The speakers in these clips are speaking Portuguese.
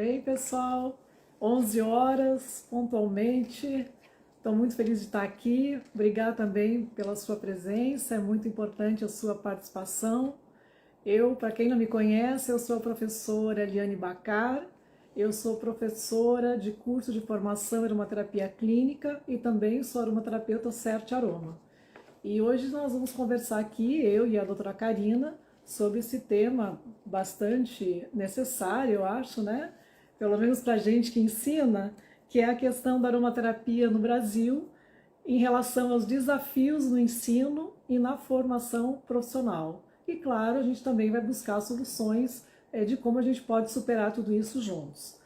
Ei, pessoal, 11 horas, pontualmente. Estou muito feliz de estar aqui. Obrigada também pela sua presença, é muito importante a sua participação. Para quem não me conhece, eu sou a professora Eliane Bacar. Eu sou professora de curso de formação em aromaterapia clínica e também sou aromaterapeuta Cert Aroma. E hoje nós vamos conversar aqui, eu e a doutora Karina, sobre esse tema bastante necessário, eu acho, né? Pelo menos para a gente que ensina, que é a questão da aromaterapia no Brasil em relação aos desafios no ensino e na formação profissional. E claro, a gente também vai buscar soluções de como a gente pode superar tudo isso juntos.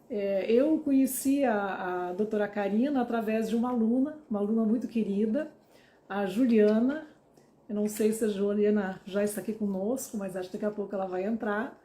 Eu conheci a doutora Karina através de uma aluna muito querida, a Juliana. Eu não sei se a Juliana já está aqui conosco, mas acho que daqui a pouco ela vai entrar.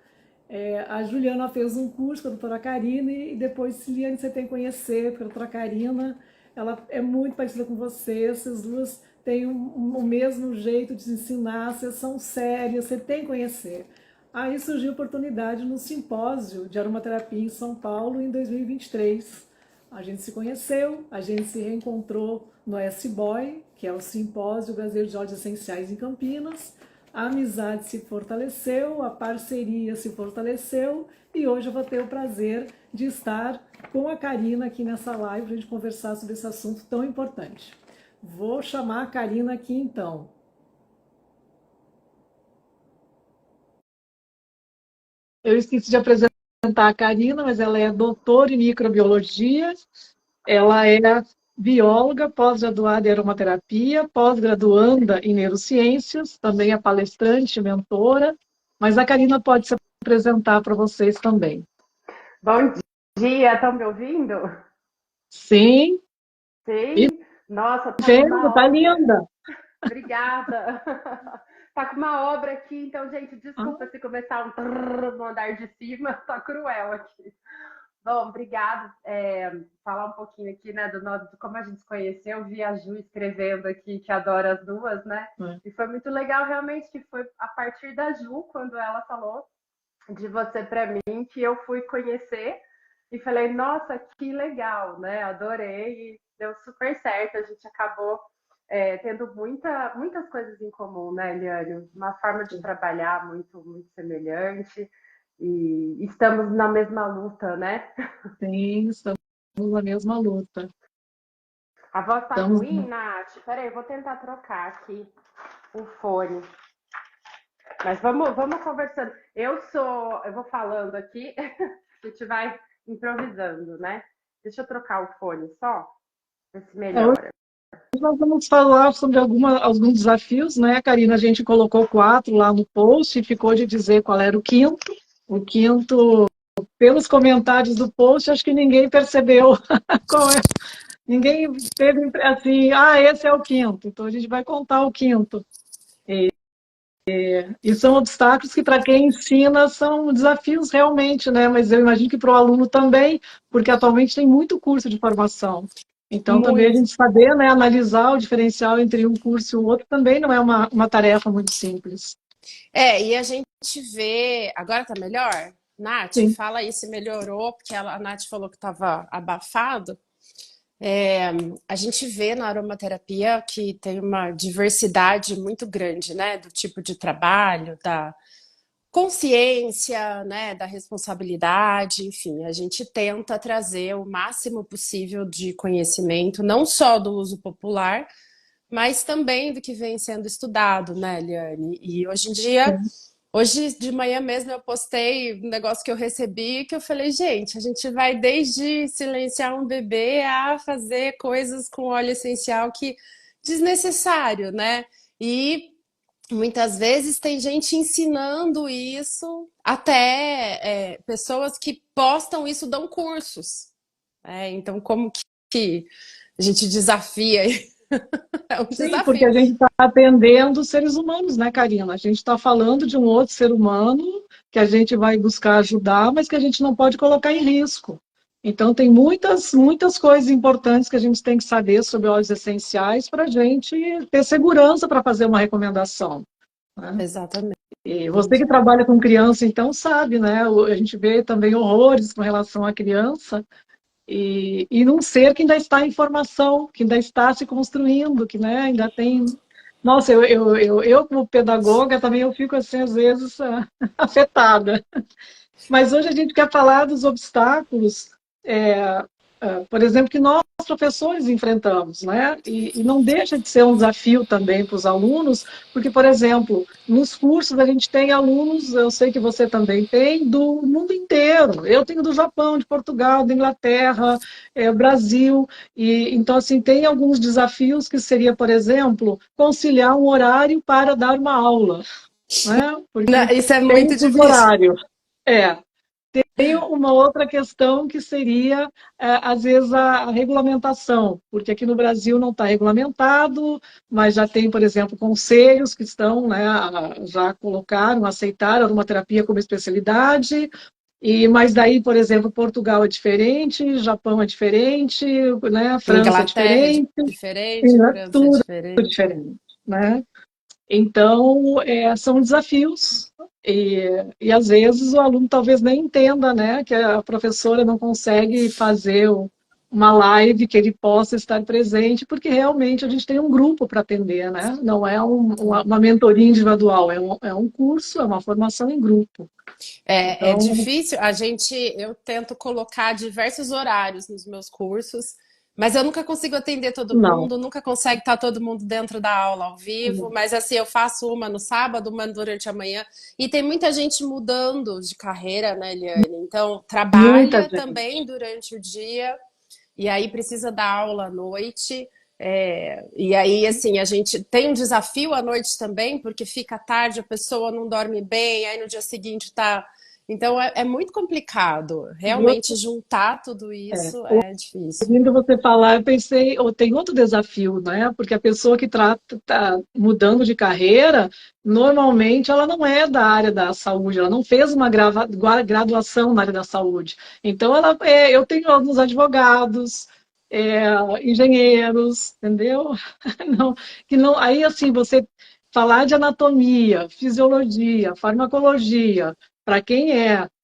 A Juliana fez um curso com a doutora Karina e depois, Ciliane, você tem que conhecer, porque a doutora Karina, ela é muito parecida com você, vocês duas têm o mesmo jeito de se ensinar, vocês são sérias, você tem que conhecer. Aí surgiu a oportunidade no simpósio de aromaterapia em São Paulo em 2023. A gente se conheceu, a gente se reencontrou no S-Boy, que é o Simpósio Brasileiro de Óleos Essenciais em Campinas. A amizade se fortaleceu, a parceria se fortaleceu e hoje eu vou ter o prazer de estar com a Karina aqui nessa live para a gente conversar sobre esse assunto tão importante. Vou chamar a Karina aqui então. Eu esqueci de apresentar a Karina, mas ela é doutora em microbiologia, ela é bióloga, pós-graduada em aromaterapia, pós-graduanda em neurociências, também é palestrante, mentora, mas a Karina pode se apresentar para vocês também. Bom dia, estão me ouvindo? Sim. Sim? Nossa, tá com Vendo, uma tá obra. linda. Obrigada. Tá com uma obra aqui, então, gente, Ah, desculpa se começar um trrr no andar de cima, tá cruel aqui. Bom, obrigado. Falar um pouquinho aqui, né, de como a gente se conheceu, vi a Ju escrevendo aqui que adora as duas, né? é. E foi muito legal, realmente, que foi a partir da Ju, quando ela falou de você para mim, que eu fui conhecer e falei, nossa, que legal, né? Adorei e deu super certo. A gente acabou tendo muitas coisas em comum, né, Eliane? Uma forma de trabalhar muito semelhante e estamos na mesma luta, né? Sim, estamos na mesma luta. A voz tá Estamos... ruim, Nath? Peraí, eu vou tentar trocar aqui o fone. Mas vamos conversando. Eu vou falando aqui, a gente vai improvisando, né? Deixa eu trocar o fone só, ver se Hoje melhora. nós vamos falar sobre alguns desafios, né, Karina? A gente colocou 4 lá no post e ficou de dizer qual era o quinto. O quinto, pelos comentários do post, acho que ninguém percebeu qual é. Ninguém teve assim, esse é o quinto. Então a gente vai contar o quinto. E são obstáculos que, para quem ensina, são desafios realmente, né? Mas eu imagino que para o aluno também, porque atualmente tem muito curso de formação. Então, também a Muito. gente saber, né, analisar o diferencial entre um curso e o outro também não é uma tarefa muito simples. E a gente vê. Agora tá melhor? Nath, Sim. fala aí se melhorou, porque a Nath falou que estava abafado. A gente vê na aromaterapia que tem uma diversidade muito grande, né? Do tipo de trabalho, da consciência, né? Da responsabilidade, enfim, a gente tenta trazer o máximo possível de conhecimento, não só do uso popular, mas também do que vem sendo estudado, né, Eliane? E hoje em dia. Hoje de manhã mesmo eu postei um negócio que eu recebi que eu falei, gente, a gente vai desde silenciar um bebê a fazer coisas com óleo essencial que desnecessário, né? E muitas vezes tem gente ensinando isso, até pessoas que postam isso dão cursos. Então, como que a gente desafia? É um Sim, porque desafio. a gente está atendendo seres humanos, né, Karina? A gente está falando de um outro ser humano que a gente vai buscar ajudar, mas que a gente não pode colocar em risco. Então, tem muitas coisas importantes que a gente tem que saber sobre óleos essenciais para a gente ter segurança para fazer uma recomendação, né? Exatamente. E você que entendi. trabalha com criança, então sabe, né? A gente vê também horrores com relação à criança e num ser que ainda está em formação, que ainda está se construindo, que, né, ainda tem... Nossa, eu como pedagoga também eu fico assim, às vezes, afetada. Mas hoje a gente quer falar dos obstáculos, por exemplo, que nós, professores, enfrentamos, né? E não deixa de ser um desafio também para os alunos, porque, por exemplo, nos cursos a gente tem alunos, eu sei que você também tem, do mundo inteiro. Eu tenho do Japão, de Portugal, da Inglaterra, Brasil. E então, assim, tem alguns desafios que seria, por exemplo, conciliar um horário para dar uma aula, né? Não, Porque isso é tem um muito fuso difícil. horário. É, tem uma outra questão que seria, às vezes, a regulamentação, porque aqui no Brasil não está regulamentado, mas já tem, por exemplo, conselhos que estão, né, já colocaram, aceitaram a aromaterapia como especialidade, mas daí, por exemplo, Portugal é diferente, Japão é diferente, né, França é Inglaterra é diferente, diferente, França é tudo é diferente. diferente, né? Então, são desafios e às vezes o aluno talvez nem entenda, né, que a professora não consegue fazer uma live que ele possa estar presente, porque realmente a gente tem um grupo para atender, né? Não é uma mentoria individual, é um curso, é uma formação em grupo. É Então, difícil. Eu tento colocar diversos horários nos meus cursos, mas eu nunca consigo atender todo não. mundo, nunca consegue estar todo mundo dentro da aula ao vivo. Mas assim, eu faço uma no sábado, uma durante a manhã. E tem muita gente mudando de carreira, né, Eliane? Então, Muita trabalha também gente. durante o dia e aí precisa dar aula à noite. E aí, assim, a gente tem um desafio à noite também, porque fica tarde, a pessoa não dorme bem, aí no dia seguinte tá. Então é muito complicado. Realmente juntar tudo isso é difícil. Ouvindo você falar, eu pensei, ou tem outro desafio, né? Porque a pessoa que está mudando de carreira, normalmente ela não é da área da saúde, ela não fez uma graduação na área da saúde. Então, eu tenho alguns advogados, engenheiros, entendeu? Não, que não, aí, assim, você falar de anatomia, fisiologia, farmacologia, para quem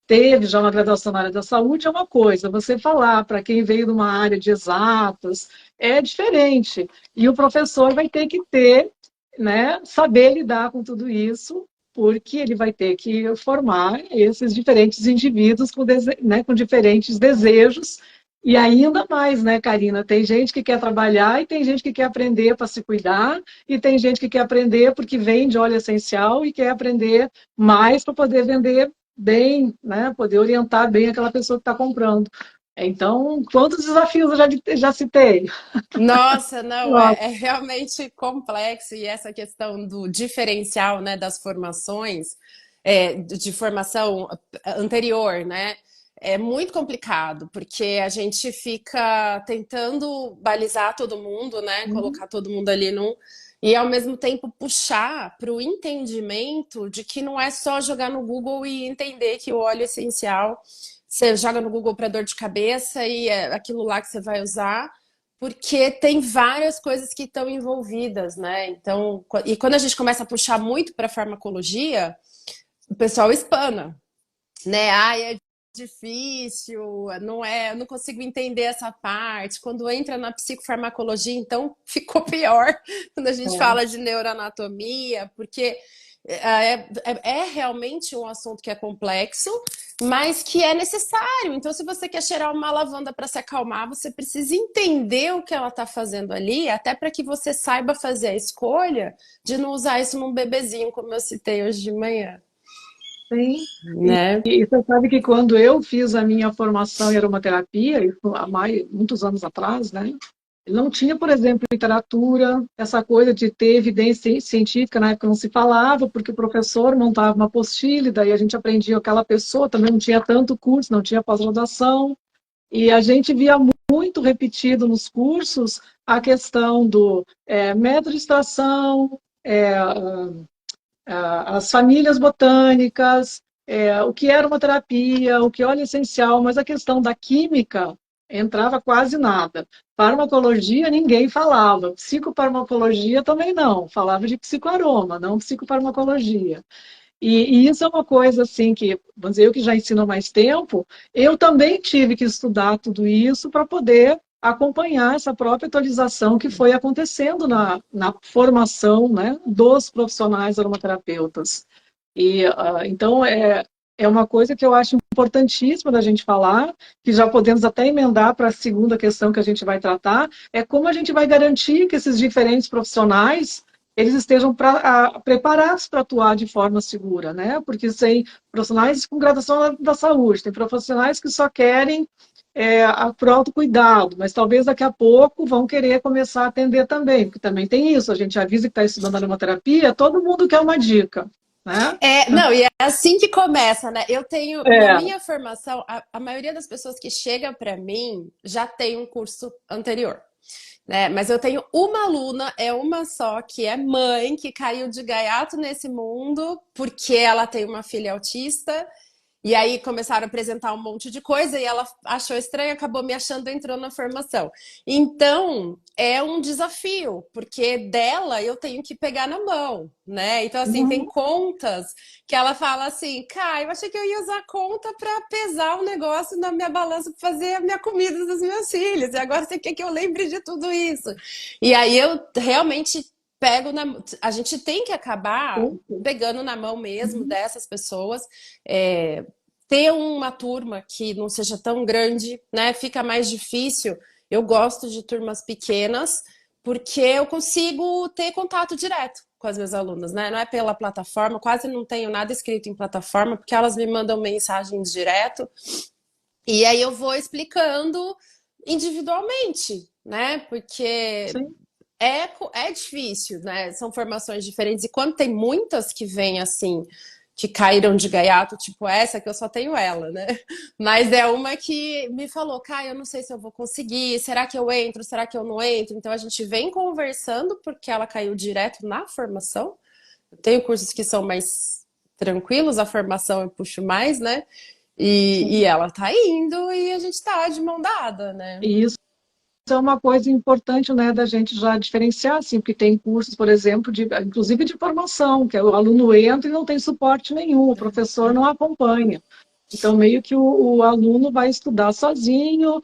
teve já uma graduação na área da saúde é uma coisa, você falar para quem veio de uma área de exatas é diferente. E o professor vai ter que ter, né, saber lidar com tudo isso, porque ele vai ter que formar esses diferentes indivíduos né, com diferentes desejos. E ainda mais, né, Karina? Tem gente que quer trabalhar e tem gente que quer aprender para se cuidar, e tem gente que quer aprender porque vende óleo essencial e quer aprender mais para poder vender bem, né? Poder orientar bem aquela pessoa que está comprando. Então, quantos desafios eu já citei? Nossa, não, Nossa, é realmente complexo e essa questão do diferencial, né, das formações, de formação anterior, né, é muito complicado, porque a gente fica tentando balizar todo mundo, né, colocar todo mundo ali num, e ao mesmo tempo puxar para o entendimento de que não é só jogar no Google e entender que o óleo essencial, você joga no Google para dor de cabeça e é aquilo lá que você vai usar porque tem várias coisas que estão envolvidas, né? Então, e quando a gente começa a puxar muito para farmacologia, o pessoal espana, né? Ai, é difícil, não é, eu não consigo entender essa parte. Quando entra na psicofarmacologia, então ficou pior quando a gente é, fala de neuroanatomia, porque é realmente um assunto que é complexo, mas que é necessário. Então, se você quer cheirar uma lavanda para se acalmar, você precisa entender o que ela está fazendo ali, até para que você saiba fazer a escolha de não usar isso num bebezinho, como eu citei hoje de manhã, sim. né? E você sabe que quando eu fiz a minha formação em aromaterapia, isso há muitos anos atrás, né? Não tinha, por exemplo, literatura, essa coisa de ter evidência científica, na época não se falava, porque o professor montava uma apostila, e daí a gente aprendia aquela pessoa, também não tinha tanto curso, não tinha pós-graduação, e a gente via muito repetido nos cursos a questão do método de extração, as famílias botânicas, o que era uma terapia, o que é óleo essencial, mas a questão da química entrava quase nada. Farmacologia ninguém falava, psicofarmacologia também não, falava de psicoaroma, não psicofarmacologia. E isso é uma coisa assim que, vamos dizer, eu que já ensino há mais tempo, eu também tive que estudar tudo isso para poder acompanhar essa própria atualização que foi acontecendo na formação, né, dos profissionais aromaterapeutas. Então, é uma coisa que eu acho importantíssima da gente falar, que já podemos até emendar para a segunda questão que a gente vai tratar, é como a gente vai garantir que esses diferentes profissionais eles estejam preparados para atuar de forma segura, né? Porque tem profissionais com graduação da saúde, tem profissionais que só querem por autocuidado, mas talvez daqui a pouco vão querer começar a atender também, porque também tem isso, a gente avisa que está estudando aromaterapia, todo mundo quer uma dica, né? Não, e é assim que começa, né? Eu tenho, na É. minha formação, a maioria das pessoas que chegam para mim já tem um curso anterior, né? Mas eu tenho uma aluna, é uma só, que é mãe, que caiu de gaiato nesse mundo porque ela tem uma filha autista. E aí começaram a apresentar um monte de coisa e ela achou estranho, acabou me achando, entrou na formação. Então, é um desafio, porque dela eu tenho que pegar na mão, né? Então, assim, tem Uhum. contas que ela fala assim, cara, eu achei que eu ia usar conta para pesar o negócio na minha balança para fazer a minha comida dos meus filhos. E agora você quer que eu lembre de tudo isso? E aí eu realmente pego na... A gente tem que acabar pegando na mão mesmo Uhum. dessas pessoas. É, ter uma turma que não seja tão grande, né? Fica mais difícil. Eu gosto de turmas pequenas porque eu consigo ter contato direto com as minhas alunas, né? Não é pela plataforma, quase não tenho nada escrito em plataforma, porque elas me mandam mensagens direto e aí eu vou explicando individualmente, né? Porque Sim. é difícil, né? São formações diferentes. E quando tem muitas que vêm assim, que caíram de gaiato, tipo essa, que eu só tenho ela, né? Mas é uma que me falou, Kai, eu não sei se eu vou conseguir, será que eu entro, será que eu não entro? Então a gente vem conversando, porque ela caiu direto na formação. Eu tenho cursos que são mais tranquilos, a formação eu puxo mais, né? E Sim. ela tá indo e a gente tá de mão dada, né? E isso é uma coisa importante, né, da gente já diferenciar, assim, porque tem cursos, por exemplo, inclusive de formação, que o aluno entra e não tem suporte nenhum, o professor não acompanha. Então, meio que o aluno vai estudar sozinho,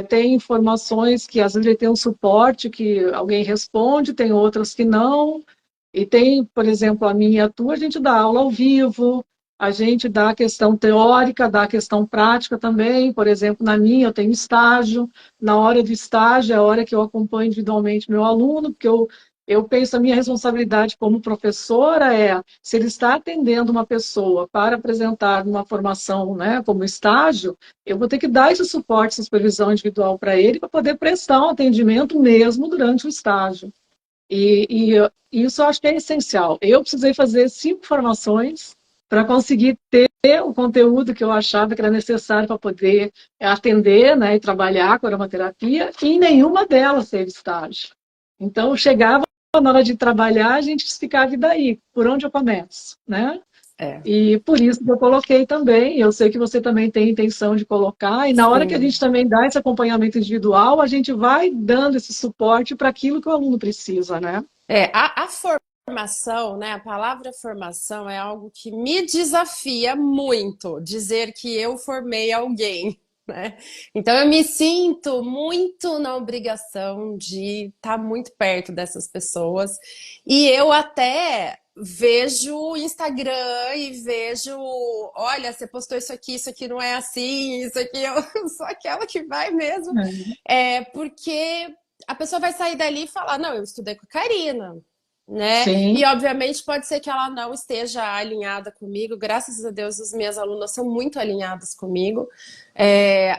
tem informações que às vezes ele tem um suporte que alguém responde, tem outras que não, e tem, por exemplo, a minha e a tua, a gente dá aula ao vivo, a gente dá a questão teórica, dá a questão prática também, por exemplo, na minha eu tenho estágio, na hora do estágio é a hora que eu acompanho individualmente meu aluno, porque eu penso a minha responsabilidade como professora se ele está atendendo uma pessoa para apresentar uma formação, né, como estágio, eu vou ter que dar esse suporte, essa supervisão individual para ele, para poder prestar um atendimento mesmo durante o estágio. Isso eu acho que é essencial. Eu precisei fazer 5 formações para conseguir ter o conteúdo que eu achava que era necessário para poder atender, né, e trabalhar com a aromaterapia, e em nenhuma delas teve estágio. Então, chegava na hora de trabalhar, a gente ficava, e daí? Por onde eu começo? Né? É, E por isso que eu coloquei também, eu sei que você também tem intenção de colocar, e na hora que a sim. gente também dá esse acompanhamento individual, a gente vai dando esse suporte para aquilo que o aluno precisa, né? A formação, né? A palavra formação é algo que me desafia muito, dizer que eu formei alguém, né? Então eu me sinto muito na obrigação de estar muito perto dessas pessoas. E eu até vejo o Instagram e vejo, olha, você postou isso aqui não é assim, isso aqui eu sou aquela que vai mesmo. Porque a pessoa vai sair dali e falar, não, eu estudei com a Karina, né? E Sim, obviamente pode ser que ela não esteja alinhada comigo. Graças a Deus, as minhas alunas são muito alinhadas comigo,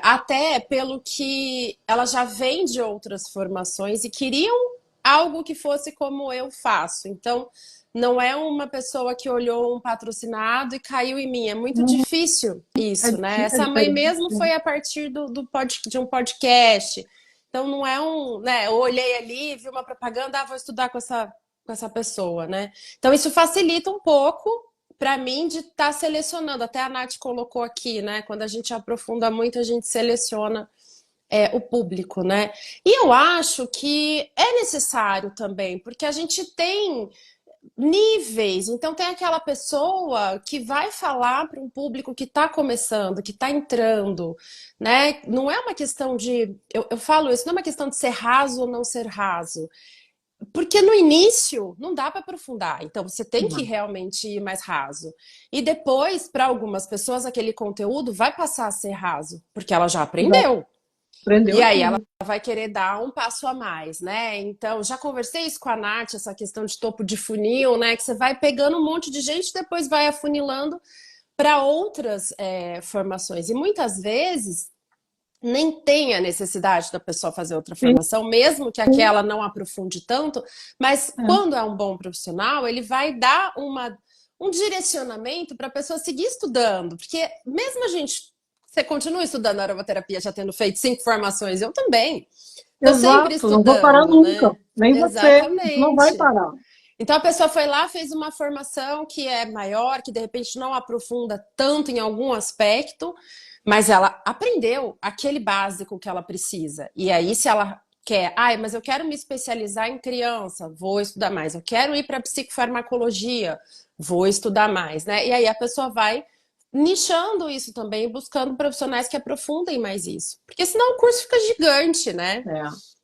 até pelo que ela já vem de outras formações e queriam algo que fosse como eu faço. Então, não é uma pessoa que olhou um patrocinado e caiu em mim. É muito difícil é, isso, né? é Essa mãe diferente. mesmo foi a partir de um podcast. Então não é né? Eu olhei ali, vi uma propaganda, vou estudar com essa pessoa, né? Então isso facilita um pouco para mim de estar selecionando. Até a Nath colocou aqui, né? Quando a gente aprofunda muito, a gente seleciona o público, né? E eu acho que é necessário também, porque a gente tem níveis. Então, tem aquela pessoa que vai falar para um público que está começando, que está entrando, né? Não é uma questão de. Eu falo isso, não é uma questão de ser raso ou não ser raso. Porque no início não dá para aprofundar, então você tem que Não. realmente ir mais raso. E depois, para algumas pessoas, aquele conteúdo vai passar a ser raso, porque ela já Já aprendeu. aprendeu E aí ela aquilo. vai querer dar um passo a mais, né? Então, já conversei isso com a Nath, essa questão de topo de funil, né? Que você vai pegando um monte de gente, depois vai afunilando para outras formações. E muitas vezes nem tem a necessidade da pessoa fazer outra Sim, formação, mesmo que aquela não aprofunde tanto, mas é. quando é um bom profissional, ele vai dar um direcionamento para a pessoa seguir estudando, porque mesmo a gente, você continua estudando aromaterapia já tendo feito 5 formações, eu também. Estou sempre Exato, não vou parar estudando, nunca. né? Nem você não vai Exatamente. parar. Então a pessoa foi lá, fez uma formação que é maior, que de repente não aprofunda tanto em algum aspecto, mas ela aprendeu aquele básico que ela precisa. E aí, se ela quer, mas eu quero me especializar em criança, vou estudar mais. Eu quero ir para psicofarmacologia, vou estudar mais, né? E aí a pessoa vai nichando isso também, buscando profissionais que aprofundem mais isso. Porque senão o curso fica gigante, né?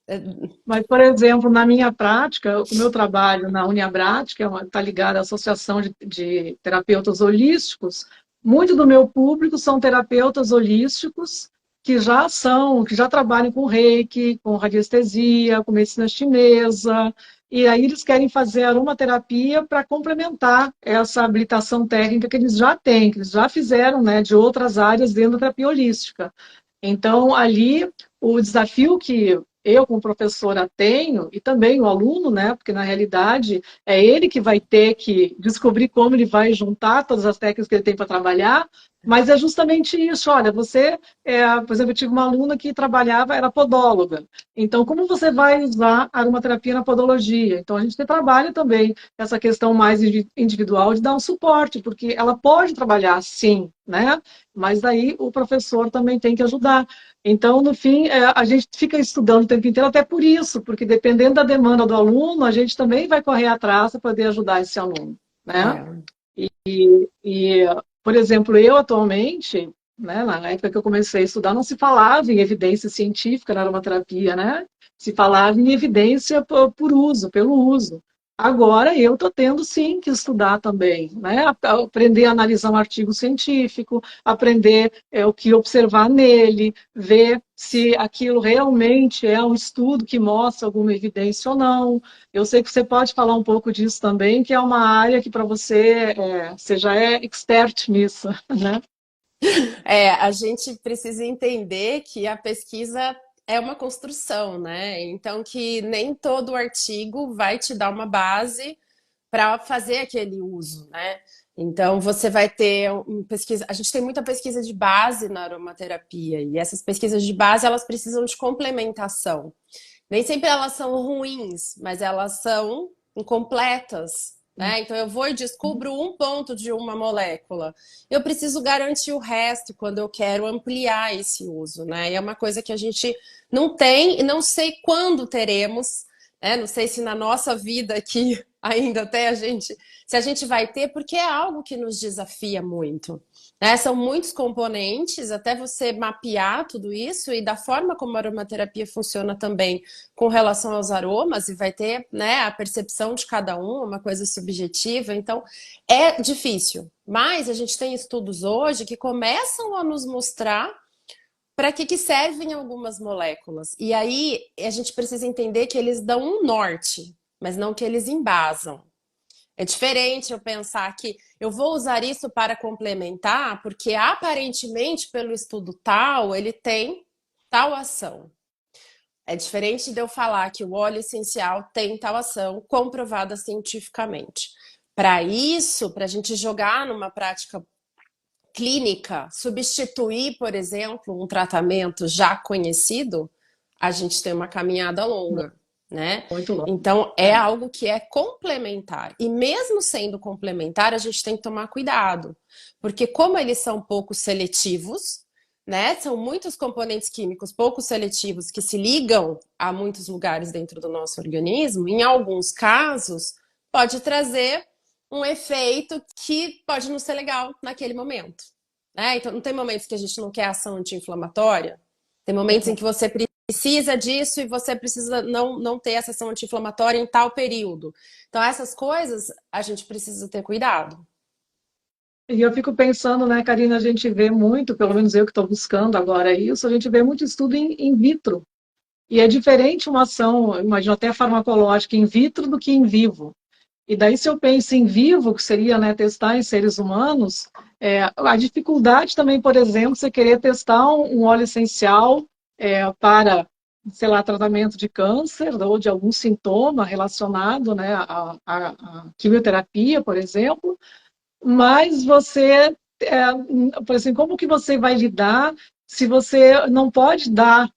É. Mas, por exemplo, na minha prática, o meu trabalho na Uniabrat, que está ligado à Associação de Terapeutas Holísticos, muito do meu público são terapeutas holísticos que já trabalham com reiki, com radiestesia, com medicina chinesa, e aí eles querem fazer aromaterapia para complementar essa habilitação técnica que eles já têm, que eles já fizeram, né, de outras áreas dentro da terapia holística. Então, ali, o desafio que eu, como professora, tenho, e também o aluno, né? Porque na realidade é ele que vai ter que descobrir como ele vai juntar todas as técnicas que ele tem para trabalhar, mas é justamente isso. Olha, você, por exemplo, eu tive uma aluna que trabalhava, era podóloga. Então, como você vai usar a aromaterapia na podologia? Então, a gente trabalha também essa questão mais individual de dar um suporte, porque ela pode trabalhar sim, né? Mas aí o professor também tem que ajudar. Então, no fim, a gente fica estudando o tempo inteiro, até por isso, porque dependendo da demanda do aluno, a gente também vai correr atrás para poder ajudar esse aluno, né? É. E, por exemplo, eu atualmente, né, na época que eu comecei a estudar, não se falava em evidência científica na aromaterapia, né? Se falava em evidência por uso, pelo uso. Agora eu estou tendo sim que estudar também, né? Aprender a analisar um artigo científico, aprender o que observar nele, ver se aquilo realmente é um estudo que mostra alguma evidência ou não. Eu sei que você pode falar um pouco disso também, que é uma área que para você, você já é expert nisso, né? A gente precisa entender que a pesquisa é uma construção, né? Então, que nem todo artigo vai te dar uma base para fazer aquele uso, né? Então, você vai ter uma pesquisa. A gente tem muita pesquisa de base na aromaterapia, e essas pesquisas de base elas precisam de complementação. Nem sempre elas são ruins, mas elas são incompletas, né? Então eu vou e descubro um ponto de uma molécula. Eu preciso garantir o resto quando eu quero ampliar esse uso, né? E é uma coisa que a gente não tem e não sei quando teremos, né? Não sei se na nossa vida aqui ainda até se a gente vai ter, porque é algo que nos desafia muito. Né? São muitos componentes, até você mapear tudo isso e da forma como a aromaterapia funciona também com relação aos aromas, e vai ter, né, a percepção de cada um, uma coisa subjetiva, então é difícil. Mas a gente tem estudos hoje que começam a nos mostrar para que servem algumas moléculas. E aí a gente precisa entender que eles dão um norte, mas não que eles embasam. É diferente eu pensar que eu vou usar isso para complementar, porque aparentemente, pelo estudo tal, ele tem tal ação. É diferente de eu falar que o óleo essencial tem tal ação comprovada cientificamente. Para isso, para a gente jogar numa prática clínica, substituir, por exemplo, um tratamento já conhecido, a gente tem uma caminhada longa, né? Muito longo. Então, é algo que é complementar. E mesmo sendo complementar, a gente tem que tomar cuidado, porque como eles são pouco seletivos, né? São muitos componentes químicos pouco seletivos que se ligam a muitos lugares dentro do nosso organismo, em alguns casos, pode trazer um efeito que pode não ser legal naquele momento, né? Então, não tem momentos que a gente não quer ação anti-inflamatória? Tem momentos em que você precisa disso e você precisa não ter essa ação anti-inflamatória em tal período. Então, essas coisas a gente precisa ter cuidado. E eu fico pensando, né, Karina, a gente vê muito, pelo menos eu que estou buscando agora isso, a gente vê muito estudo in vitro. E é diferente uma ação, eu imagino até farmacológica in vitro do que in vivo. E daí, se eu penso em vivo, que seria, né, testar em seres humanos, a dificuldade também, por exemplo, você querer testar um óleo essencial para, sei lá, tratamento de câncer ou de algum sintoma relacionado, né, à quimioterapia, por exemplo, mas você, por exemplo, como que você vai lidar se você não pode dar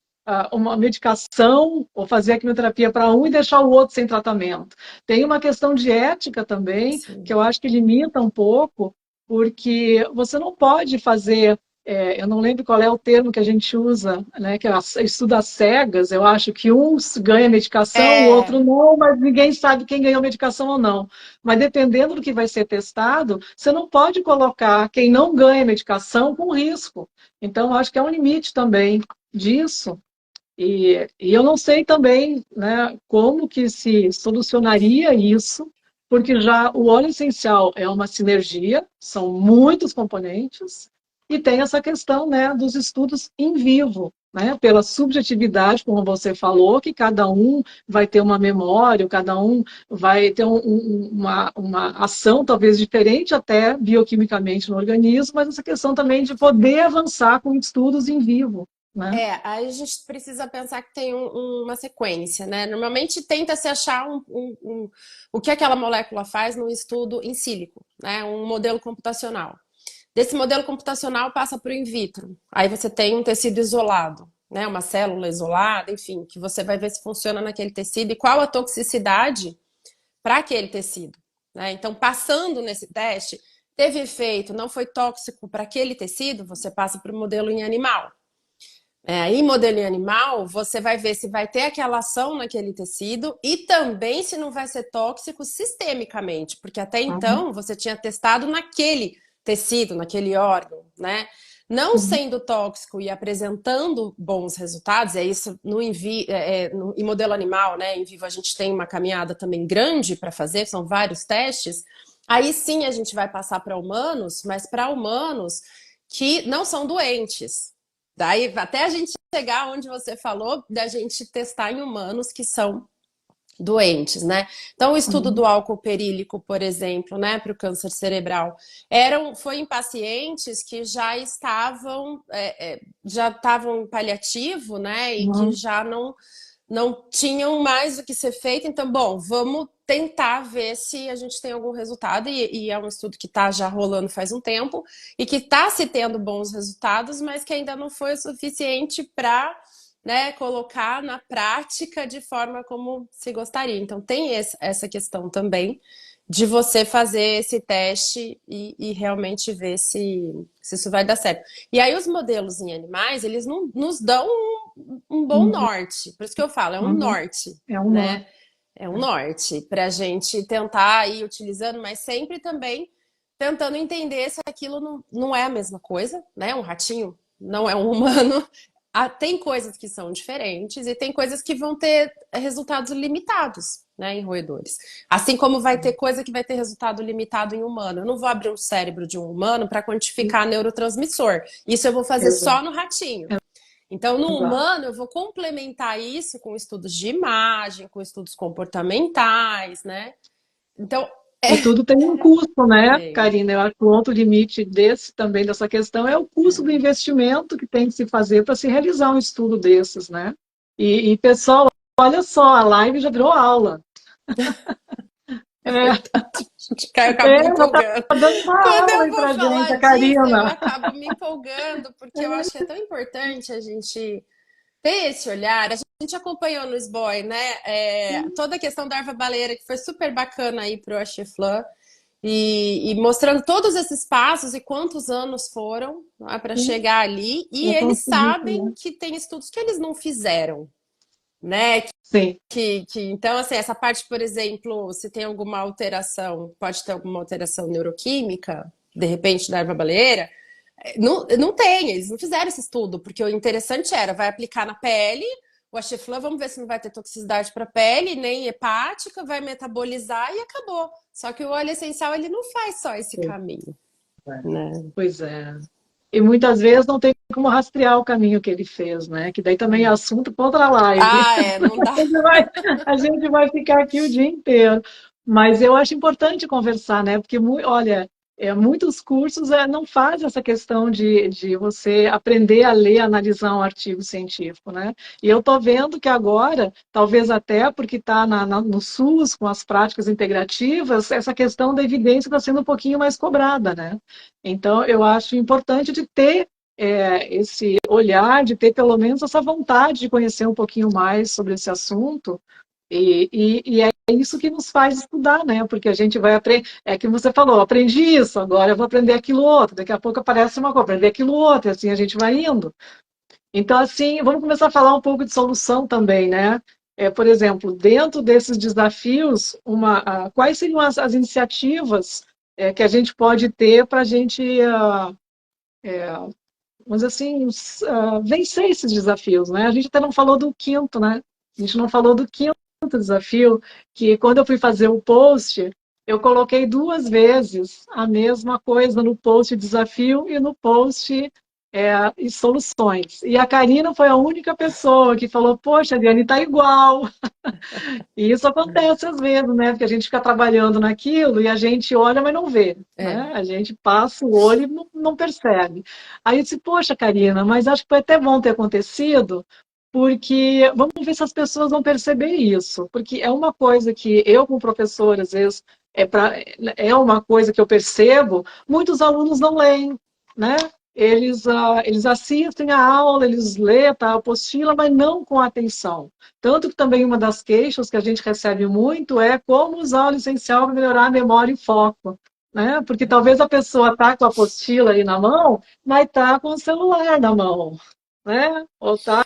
uma medicação ou fazer a quimioterapia para um e deixar o outro sem tratamento? Tem uma questão de ética também, que Sim. eu acho que limita um pouco, porque você não pode fazer, eu não lembro qual é o termo que a gente usa, né, que é estudo às cegas, eu acho que um ganha medicação, o outro É, não, mas ninguém sabe quem ganhou medicação ou não. Mas dependendo do que vai ser testado, você não pode colocar quem não ganha medicação com risco. Então, acho que é um limite também disso. E eu não sei também, né, como que se solucionaria isso, porque já o óleo essencial é uma sinergia, são muitos componentes, e tem essa questão, né, dos estudos em vivo, né, pela subjetividade, como você falou, que cada um vai ter uma memória, cada um vai ter uma ação talvez diferente até bioquimicamente no organismo, mas essa questão também de poder avançar com estudos em vivo, né? aí a gente precisa pensar que tem uma sequência, né? Normalmente tenta-se achar o que aquela molécula faz num estudo em sílico, né? Um modelo computacional. Desse modelo computacional passa para o in vitro. Aí você tem um tecido isolado, né? Uma célula isolada, enfim, que você vai ver se funciona naquele tecido e qual a toxicidade para aquele tecido, né? Então, passando nesse teste, teve efeito, não foi tóxico para aquele tecido, você passa para o modelo em animal. Em modelo em animal, você vai ver se vai ter aquela ação naquele tecido e também se não vai ser tóxico sistemicamente, porque até Uhum, então você tinha testado naquele tecido, naquele órgão, né? Não uhum, sendo tóxico e apresentando bons resultados, é isso em modelo animal, né? Em vivo a gente tem uma caminhada também grande para fazer, são vários testes. Aí sim a gente vai passar para humanos, mas para humanos que não são doentes. Daí até a gente chegar onde você falou da gente testar em humanos que são doentes, né? Então, o estudo uhum, do álcool perílico, por exemplo, né, para o câncer cerebral, foi em pacientes que já estavam em paliativo, né, e que uhum. já não tinham mais o que ser feito. Então, bom, vamos tentar ver se a gente tem algum resultado. E é um estudo que está já rolando faz um tempo e que está se tendo bons resultados, mas que ainda não foi o suficiente para, né, colocar na prática de forma como se gostaria. Então, tem essa questão também de você fazer esse teste e realmente ver se isso vai dar certo. E aí, os modelos em animais, eles não nos dão um bom Uhum, norte. Por isso que eu falo, é um uhum. norte, É um nó. né? É um norte para a gente tentar ir utilizando, mas sempre também tentando entender se aquilo não é a mesma coisa, né? Um ratinho não é um humano. Tem coisas que são diferentes e tem coisas que vão ter resultados limitados, né, em roedores. Assim como vai ter coisa que vai ter resultado limitado em humano. Eu não vou abrir o cérebro de um humano para quantificar neurotransmissor. Isso eu vou fazer Exato, só no ratinho. Então, no exato. humano, eu vou complementar isso com estudos de imagem, com estudos comportamentais, né? Então, E tudo tem um custo, né, tem. Karina? Eu acho que o outro limite desse também, dessa questão, é o custo do investimento que tem que se fazer para se realizar um estudo desses, né? E pessoal, olha só, a live já virou aula. É É, verdade. Eu acabo me já está empolgando. dando uma Quando aula eu aí vou para gente, falar a disso, eu Karina. acabo me empolgando, porque eu acho que é tão importante a gente ter esse olhar. A gente acompanhou no SBOI, né? Toda a questão da erva baleeira, que foi super bacana aí para o Achiflã, e mostrando todos esses passos e quantos anos foram, né, para Sim, chegar ali. E eu eles consegui, sabem né? que tem estudos que eles não fizeram. né? Sim. Então, assim, essa parte, por exemplo, se tem alguma alteração, pode ter alguma alteração neuroquímica, de repente, da erva baleeira, não tem, eles não fizeram esse estudo, porque o interessante era, vai aplicar na pele, o Acheflan, vamos ver se não vai ter toxicidade para a pele, nem hepática, vai metabolizar e acabou. Só que o óleo essencial, ele não faz só esse caminho, né? Pois é. E muitas vezes não tem como rastrear o caminho que ele fez, né? Que daí também é assunto para outra live. Ah, não dá. A gente vai ficar aqui o dia inteiro. Mas eu acho importante conversar, né? Porque, olha, muitos cursos não fazem essa questão de você aprender a ler, analisar um artigo científico, né? E eu estou vendo que agora, talvez até porque está no SUS, com as práticas integrativas, essa questão da evidência está sendo um pouquinho mais cobrada, né? Então, eu acho importante de ter esse olhar, de ter pelo menos essa vontade de conhecer um pouquinho mais sobre esse assunto, e é isso que nos faz estudar, né? Porque a gente vai aprender, é que você falou, aprendi isso, agora eu vou aprender aquilo outro, daqui a pouco aparece uma coisa, aprender aquilo outro, e assim a gente vai indo. Então, assim, vamos começar a falar um pouco de solução também, né? Por exemplo, dentro desses desafios, quais seriam as iniciativas que a gente pode ter para a gente mas assim, vencer esses desafios, né? A gente até não falou do quinto, né? A gente não falou do quinto desafio, que quando eu fui fazer o post, eu coloquei 2 vezes a mesma coisa no post desafio e no post e soluções. E a Karina foi a única pessoa que falou, poxa, Adriane, tá igual. E isso acontece às vezes, né? Porque a gente fica trabalhando naquilo e a gente olha, mas não vê, né? A gente passa o olho e não percebe. Aí eu disse, poxa, Karina, mas acho que foi até bom ter acontecido, porque vamos ver se as pessoas vão perceber isso. Porque é uma coisa que eu, como professora, às vezes, é uma coisa que eu percebo, muitos alunos não leem, né? Eles assistem a aula, eles lêem a apostila, mas não com atenção. Tanto que também uma das queixas que a gente recebe muito é como usar o essencial para melhorar a memória e foco, né? Porque talvez a pessoa está com a apostila aí na mão, mas está com o celular na mão, né? Ou está,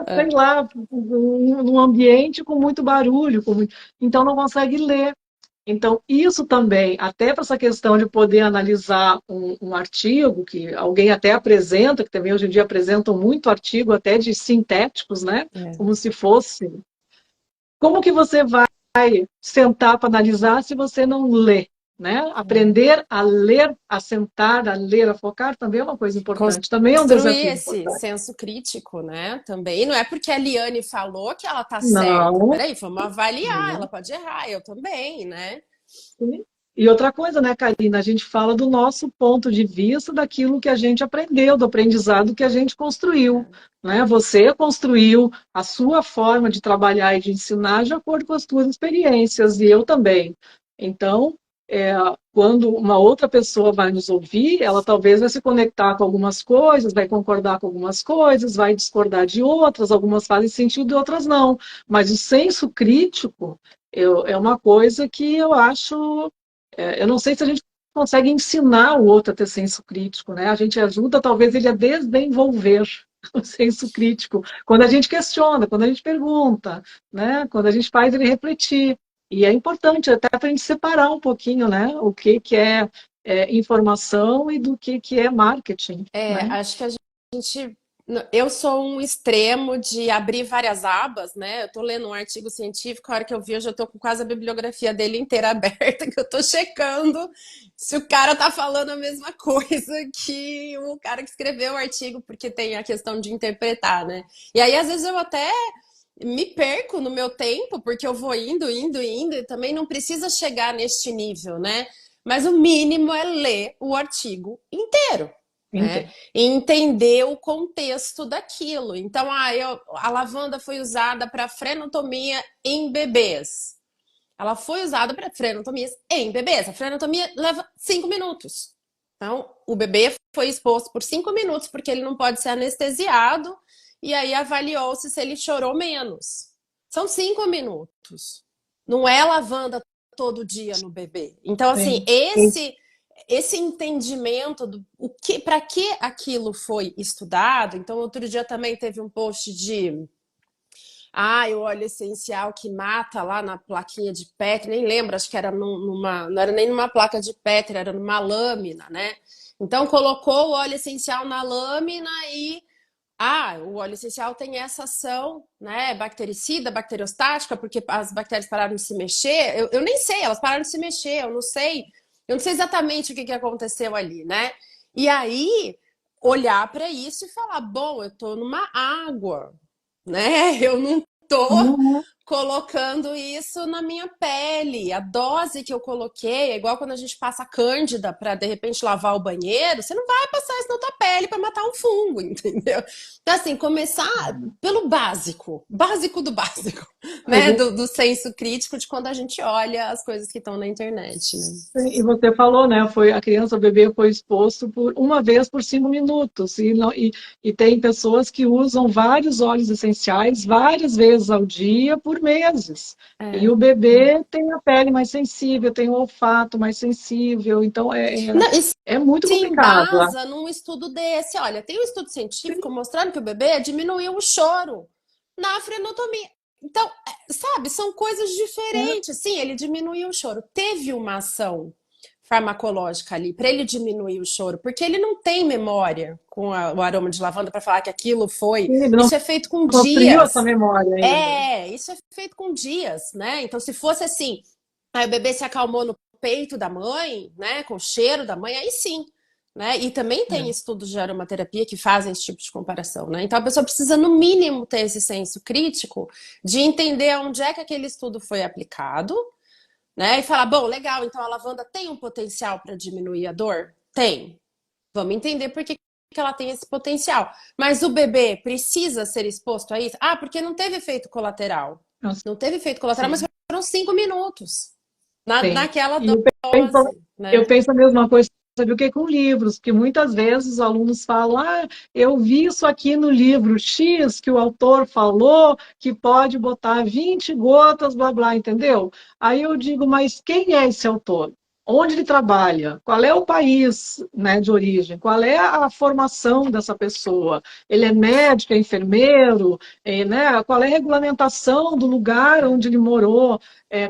sei lá, num ambiente com muito barulho, então não consegue ler. Então, isso também, até para essa questão de poder analisar um artigo, que alguém até apresenta, que também hoje em dia apresentam muito artigo até de sintéticos, né? Como se fosse. Como que você vai sentar para analisar se você não lê? Né? Aprender a ler, a sentar, a ler, a focar também é uma coisa importante, também é um Construir desafio esse importante. senso crítico, né? Também. E não é porque a Liane falou que ela tá certa. Não. Peraí, vamos avaliar, ela pode errar, eu também, né? Sim. E outra coisa, né, Karina, a gente fala do nosso ponto de vista, daquilo que a gente aprendeu, do aprendizado que a gente construiu, né? Você construiu a sua forma de trabalhar e de ensinar de acordo com as suas experiências, e eu também. Então, quando uma outra pessoa vai nos ouvir, ela talvez vai se conectar com algumas coisas, vai concordar com algumas coisas, vai discordar de outras, algumas fazem sentido e outras não. Mas o senso crítico é uma coisa que eu acho. Eu não sei se a gente consegue ensinar o outro a ter senso crítico, né? A gente ajuda, talvez, ele a desenvolver o senso crítico. Quando a gente questiona, quando a gente pergunta, né? Quando a gente faz ele refletir. E é importante até para a gente separar um pouquinho, né? O que é informação e do que é marketing, né? Acho que a gente. Eu sou um extremo de abrir várias abas, né? Eu tô lendo um artigo científico, a hora que eu vi, eu já tô com quase a bibliografia dele inteira aberta, que eu tô checando se o cara tá falando a mesma coisa que o cara que escreveu o artigo, porque tem a questão de interpretar, né? E aí, às vezes, eu até me perco no meu tempo, porque eu vou indo, indo, indo, e também não precisa chegar neste nível, né? Mas o mínimo é ler o artigo inteiro, né? Entendo. E entender o contexto daquilo. Então, a lavanda foi usada para frenotomia em bebês. Ela foi usada para frenotomias em bebês. A frenotomia leva 5 minutos. Então, o bebê foi exposto por 5 minutos, porque ele não pode ser anestesiado, e aí avaliou-se se ele chorou menos. São 5 minutos. Não é lavanda todo dia no bebê. Então, assim, Sim. esse entendimento do para que aquilo foi estudado. Então, outro dia também teve um post de o óleo essencial que mata lá na plaquinha de Petri, nem lembro, acho que era não era nem numa placa de Petri, era numa lâmina, né? Então colocou o óleo essencial na lâmina e o óleo essencial tem essa ação, né, bactericida, bacteriostática, porque as bactérias pararam de se mexer. Eu nem sei, elas pararam de se mexer, eu não sei exatamente o que aconteceu ali, né? E aí olhar para isso e falar, bom, eu tô numa água, né? Eu não tô Uhum. colocando isso na minha pele. A dose que eu coloquei é igual quando a gente passa cândida para de repente lavar o banheiro, você não vai passar isso na tua pele para matar um fungo, entendeu? Então assim, começar pelo básico, básico do básico, né? Do senso crítico de quando a gente olha as coisas que estão na internet, né? E você falou, né? Foi a criança, o bebê foi exposto por uma vez por 5 minutos. E tem pessoas que usam vários óleos essenciais várias vezes ao dia por meses. E É. o bebê tem a pele mais sensível, tem o olfato mais sensível. Então Não, é muito se complicado. embasa num estudo desse. Olha, tem um estudo científico mostrando que o bebê diminuiu o choro na frenotomia. Então, sabe, são coisas diferentes. Sim, ele diminuiu o choro. Teve uma ação farmacológica ali para ele diminuir o choro, porque ele não tem memória com o aroma de lavanda para falar que aquilo foi. Ele não Isso é feito com construiu essa dias. memória ainda. Isso é feito com dias, né? Então, se fosse assim, aí o bebê se acalmou no peito da mãe, né, com o cheiro da mãe, aí sim, né? E também tem estudos de aromaterapia que fazem esse tipo de comparação, né? Então a pessoa precisa no mínimo ter esse senso crítico de entender onde é que aquele estudo foi aplicado, né? E falar, bom, legal, então a lavanda tem um potencial para diminuir a dor? Tem. Vamos entender por que ela tem esse potencial. Mas o bebê precisa ser exposto a isso? Porque não teve efeito colateral. Nossa, Não teve efeito colateral, mas sim, foram 5 minutos sim. naquela E dose, eu né? penso a mesma coisa, sabe o que, com livros, porque muitas vezes os alunos falam, eu vi isso aqui no livro X, que o autor falou que pode botar 20 gotas, blá, blá, entendeu? Aí eu digo, mas quem é esse autor? Onde ele trabalha? Qual é o país, né, de origem? Qual é a formação dessa pessoa? Ele é médico, é enfermeiro? Né? Qual é a regulamentação do lugar onde ele morou?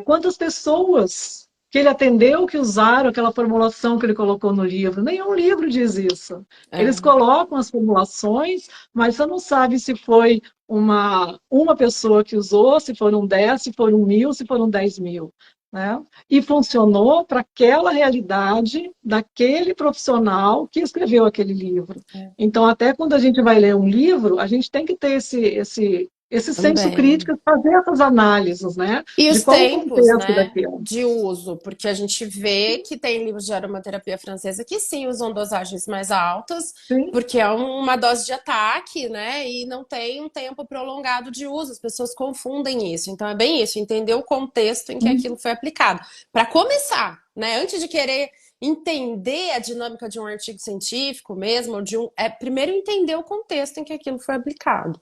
Quantas pessoas que ele atendeu que usaram aquela formulação que ele colocou no livro? Nenhum livro diz isso. Eles É. colocam as formulações, mas você não sabe se foi uma pessoa que usou, se foram 10, se foram 1.000, se foram 10.000. Né? E funcionou para aquela realidade daquele profissional que escreveu aquele livro. Então, até quando a gente vai ler um livro, a gente tem que ter esse senso Também. crítico, fazer essas análises, né? E De os qual o tempos, contexto né, daquilo. de uso, porque a gente vê que tem livros de aromaterapia francesa que sim usam dosagens mais altas, Sim, porque é uma dose de ataque, né, e não tem um tempo prolongado de uso. As pessoas confundem isso. Então é bem isso, entender o contexto em que aquilo foi aplicado. Para começar, né, antes de querer entender a dinâmica de um artigo científico mesmo, primeiro entender o contexto em que aquilo foi aplicado.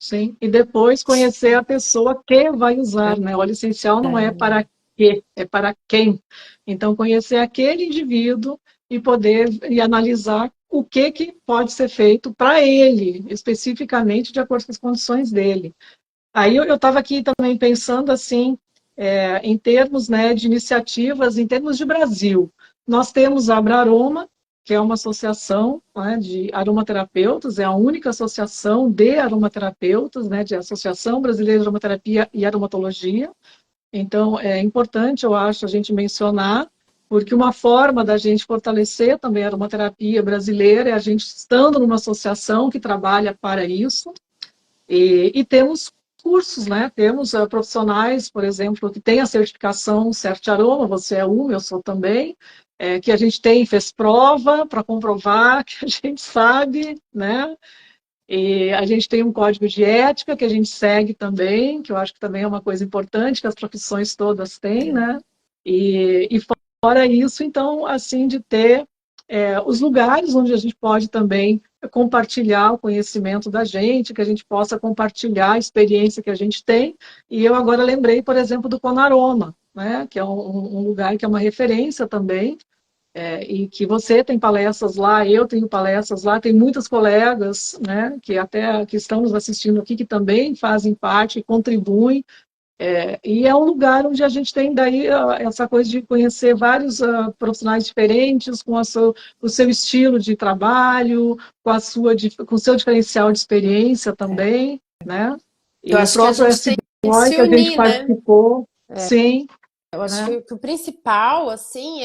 sim. E depois conhecer a pessoa que vai usar, né? O óleo essencial não é para quê, é para quem. Então, conhecer aquele indivíduo e poder analisar o que pode ser feito para ele, especificamente de acordo com as condições dele. Aí eu estava aqui também pensando assim, em termos, né, de iniciativas, em termos de Brasil. Nós temos a Abraroma, que é uma associação, né, de aromaterapeutas, é a única associação de aromaterapeutas, né, de Associação Brasileira de Aromaterapia e Aromatologia. Então, é importante, eu acho, a gente mencionar, porque uma forma da gente fortalecer também a aromaterapia brasileira é a gente estando numa associação que trabalha para isso, e temos cursos, né? Temos profissionais, por exemplo, que têm a certificação Cert Aroma, você é uma, eu sou também, que a gente fez prova para comprovar que a gente sabe, né? E a gente tem um código de ética que a gente segue também, que eu acho que também é uma coisa importante que as profissões todas têm, né? E fora isso, então, assim, de ter os lugares onde a gente pode também compartilhar o conhecimento da gente, que a gente possa compartilhar a experiência que a gente tem. E eu agora lembrei, por exemplo, do Conaroma, né? Que é um lugar que é uma referência também, e que você tem palestras lá, eu tenho palestras lá, tem muitas colegas, né, que até que estão nos assistindo aqui, que também fazem parte, contribuem, e é um lugar onde a gente tem daí essa coisa de conhecer vários profissionais diferentes, com o seu estilo de trabalho, com o seu diferencial de experiência também, né? Eu E o acho que a próprio gente tem que SBOI se que a gente unir, né? participou, sim, Eu acho né? que o principal, assim,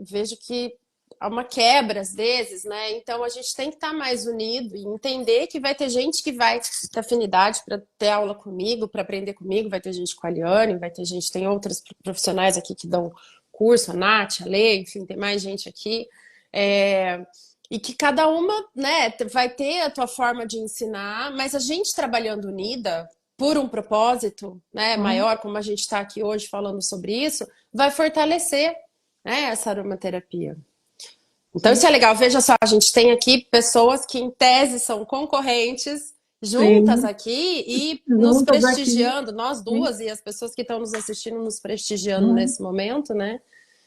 vejo que há uma quebra às vezes, né? Então a gente tem que estar mais unido e entender que vai ter gente que vai ter afinidade para ter aula comigo, para aprender comigo, vai ter gente com a Liane, vai ter gente, tem outros profissionais aqui que dão curso, a Nath, a Lê, enfim, tem mais gente aqui. É, e que cada uma, né, vai ter a tua forma de ensinar, mas a gente trabalhando unida, por um propósito, né, Hum, maior, como a gente está aqui hoje falando sobre isso, vai fortalecer, né, essa aromaterapia. Então isso sim, é legal. Veja só, a gente tem aqui pessoas que em tese são concorrentes juntas sim, aqui e nos juntas aqui, prestigiando, nós sim. duas e as pessoas que estão nos assistindo nos prestigiando Hum. nesse momento, né?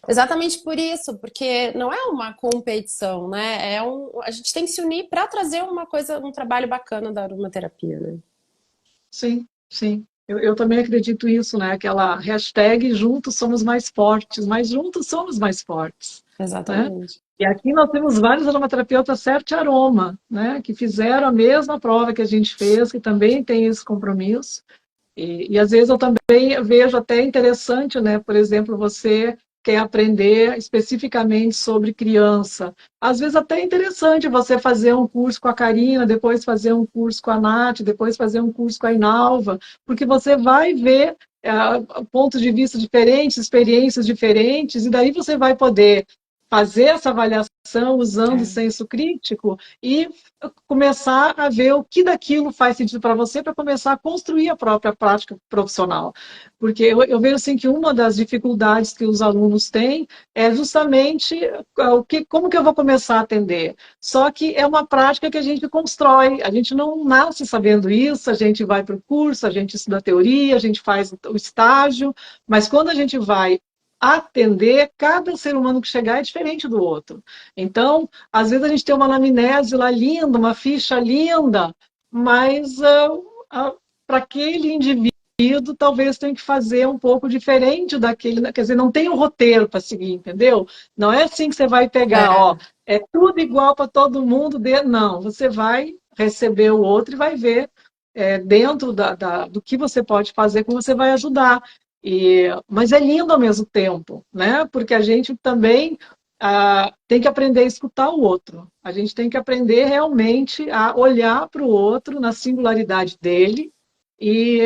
Exatamente por isso, porque não é uma competição, né? A gente tem que se unir para trazer uma coisa, um trabalho bacana da aromaterapia, né? Sim, sim. Eu também acredito isso, né? Aquela hashtag juntos somos mais fortes, mas juntos somos mais fortes, né? Exatamente. E aqui nós temos vários aromaterapeutas Certo Aroma, né? Que fizeram a mesma prova que a gente fez, que também tem esse compromisso. E às vezes eu também vejo até interessante, né? Por exemplo, você quer aprender especificamente sobre criança. Às vezes até é interessante você fazer um curso com a Karina, depois fazer um curso com a Nath, depois fazer um curso com a Inalva, porque você vai ver pontos de vista diferentes, experiências diferentes, e daí você vai poder fazer essa avaliação usando o É. senso crítico e começar a ver o que daquilo faz sentido para você para começar a construir a própria prática profissional. Porque eu vejo assim que uma das dificuldades que os alunos têm é justamente como que eu vou começar a atender. Só que é uma prática que a gente constrói, a gente não nasce sabendo isso, a gente vai para o curso, a gente estuda a teoria, a gente faz o estágio, mas quando a gente vai atender, cada ser humano que chegar é diferente do outro. Então, às vezes a gente tem uma anamnese lá linda, uma ficha linda, mas para aquele indivíduo talvez tenha que fazer um pouco diferente daquele, quer dizer, não tem um roteiro para seguir, entendeu? Não é assim que você vai pegar, ó, É. é tudo igual para todo mundo, não, você vai receber o outro e vai ver dentro do que você pode fazer, como você vai ajudar. Mas é lindo ao mesmo tempo, né? Porque a gente também tem que aprender a escutar o outro. A gente tem que aprender realmente a olhar para o outro na singularidade dele e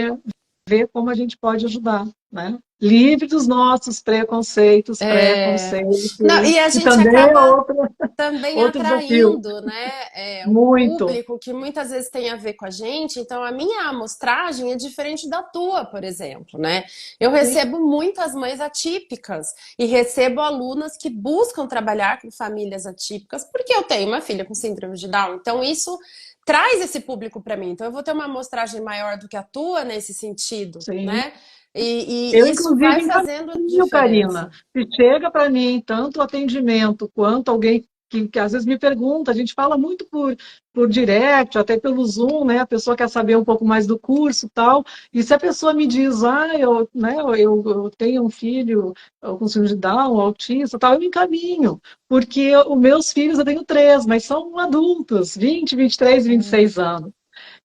ver como a gente pode ajudar, né? Livre dos nossos preconceitos, É... preconceitos, Não, e a que gente também é acaba outro, também outro desafio. atraindo, né, um Muito. público que muitas vezes tem a ver com a gente. Então, a minha amostragem é diferente da tua, por exemplo, né? Eu Sim, recebo muitas mães atípicas e recebo alunas que buscam trabalhar com famílias atípicas, porque eu tenho uma filha com síndrome de Down. Então, isso traz esse público para mim. Então, eu vou ter uma amostragem maior do que a tua nesse sentido, sim. né? Eu, E isso vai inclusive, fazendo encaminho, Karina. diferença. Se chega para mim tanto o atendimento quanto alguém que às vezes me pergunta, a gente fala muito por direct, até pelo Zoom, né? A pessoa quer saber um pouco mais do curso e tal. E se a pessoa me diz, eu tenho um filho com síndrome de Down, autista, tal, eu me encaminho. Porque os meus filhos, eu tenho três, mas são adultos, 20, 23, 26 anos.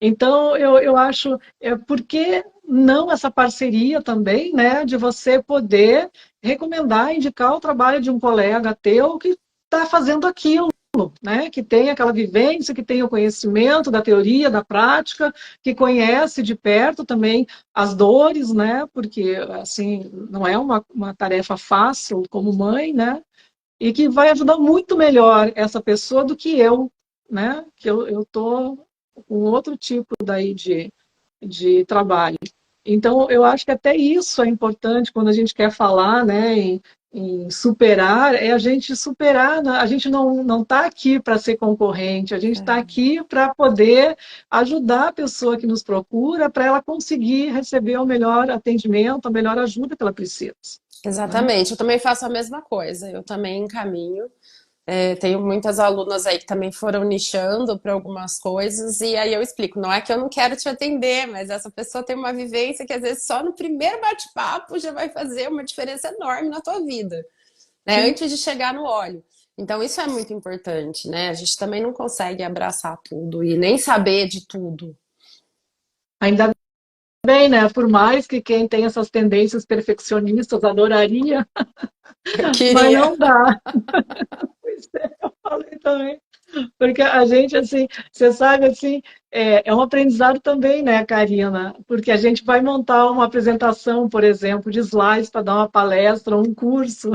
Então, eu acho, por que não essa parceria também, né, de você poder recomendar, indicar o trabalho de um colega teu que está fazendo aquilo, né, que tem aquela vivência, que tem o conhecimento da teoria, da prática, que conhece de perto também as dores, né, porque, assim, não é uma tarefa fácil como mãe, né, e que vai ajudar muito melhor essa pessoa do que eu, né, que eu estou com outro tipo daí de trabalho. Então, eu acho que até isso é importante quando a gente quer falar, né, em superar é a gente superar, né? A gente não está aqui para ser concorrente, a gente está aqui para poder ajudar a pessoa que nos procura, para ela conseguir receber o melhor atendimento, a melhor ajuda que ela precisa, né? Exatamente, eu também faço a mesma coisa, eu também encaminho. Tenho muitas alunas aí que também foram nichando para algumas coisas, e aí eu explico, não é que eu não quero te atender, mas essa pessoa tem uma vivência que às vezes só no primeiro bate-papo já vai fazer uma diferença enorme na tua vida, né? Sim. Antes de chegar no óleo. Então isso é muito importante, né? A gente também não consegue abraçar tudo e nem saber de tudo. Ainda bem, né? Por mais que quem tem essas tendências perfeccionistas adoraria, Eu mas queria. não dá. Pois é, eu falei também. Porque a gente, assim, você sabe, assim, é um aprendizado também, né, Karina? Porque a gente vai montar uma apresentação, por exemplo, de slides para dar uma palestra, um curso.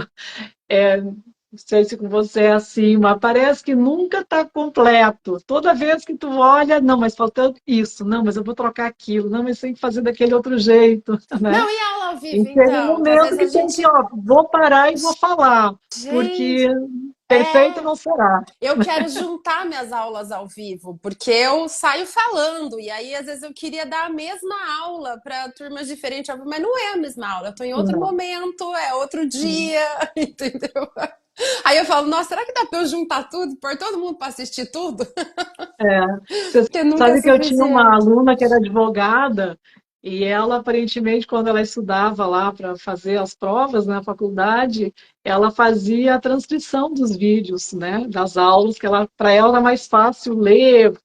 Não sei se com você é assim, mas parece que nunca está completo. Toda vez que tu olha, não, mas faltando isso, não, mas eu vou trocar aquilo, não, mas tem que fazer daquele outro jeito, né? Não, e aula ao E vivo, chega um então? Que às momento vezes a que tem que, gente. ó, vou parar e vou falar, porque Gente, perfeito é. não será. Eu quero juntar minhas aulas ao vivo, porque eu saio falando, e aí às vezes eu queria dar a mesma aula para turmas diferentes, mas não é a mesma aula, eu estou em outro Não. momento, é outro dia, entendeu? Aí eu falo, nossa, será que dá para eu juntar tudo, pôr todo mundo para assistir tudo? É, você Porque nunca é sabe que eu tinha uma suficiente. aluna que era advogada e ela, aparentemente, quando ela estudava lá para fazer as provas na faculdade, ela fazia a transcrição dos vídeos, né, das aulas, que ela, para ela era mais fácil ler,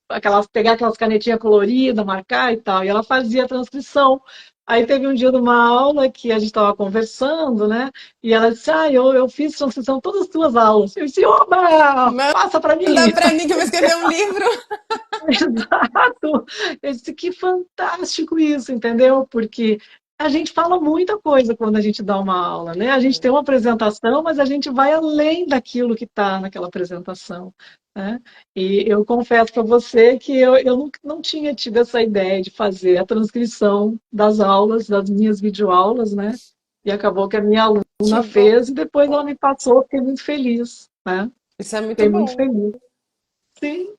pegar aquelas canetinhas coloridas, marcar e tal, e ela fazia a transcrição. Aí teve um dia de uma aula que a gente estava conversando, né? E ela disse: Ah, eu fiz transcrição de todas as tuas aulas. Eu disse: Oba, passa para Manda mim. para mim que eu vou escrever um livro. Exato! Eu disse, que fantástico isso, entendeu? Porque a gente fala muita coisa quando a gente dá uma aula, né? A gente tem uma apresentação, mas a gente vai além daquilo que está naquela apresentação, né? E eu confesso para você que eu não tinha tido essa ideia de fazer a transcrição das aulas, das minhas videoaulas, né? E acabou que a minha Que aluna bom. fez e depois ela me passou, fiquei muito feliz, né? Isso é muito Fiquei muito bom. feliz. Sim.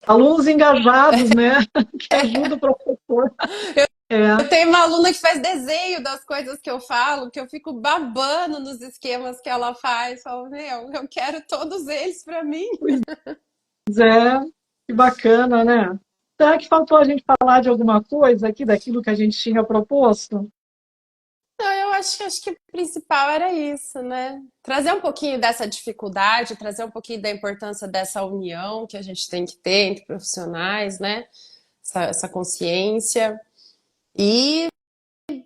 Alunos engajados, né? Que ajuda o professor. É, Eu tenho uma aluna que faz desenho das coisas que eu falo, que eu fico babando nos esquemas que ela faz. Falo, meu, eu quero todos eles para mim. pois é, que bacana, né? Será que faltou a gente falar de alguma coisa aqui, daquilo que a gente tinha proposto? Não, eu acho que o principal era isso, né? Trazer um pouquinho dessa dificuldade, trazer um pouquinho da importância dessa união que a gente tem que ter entre profissionais, né? Essa consciência. E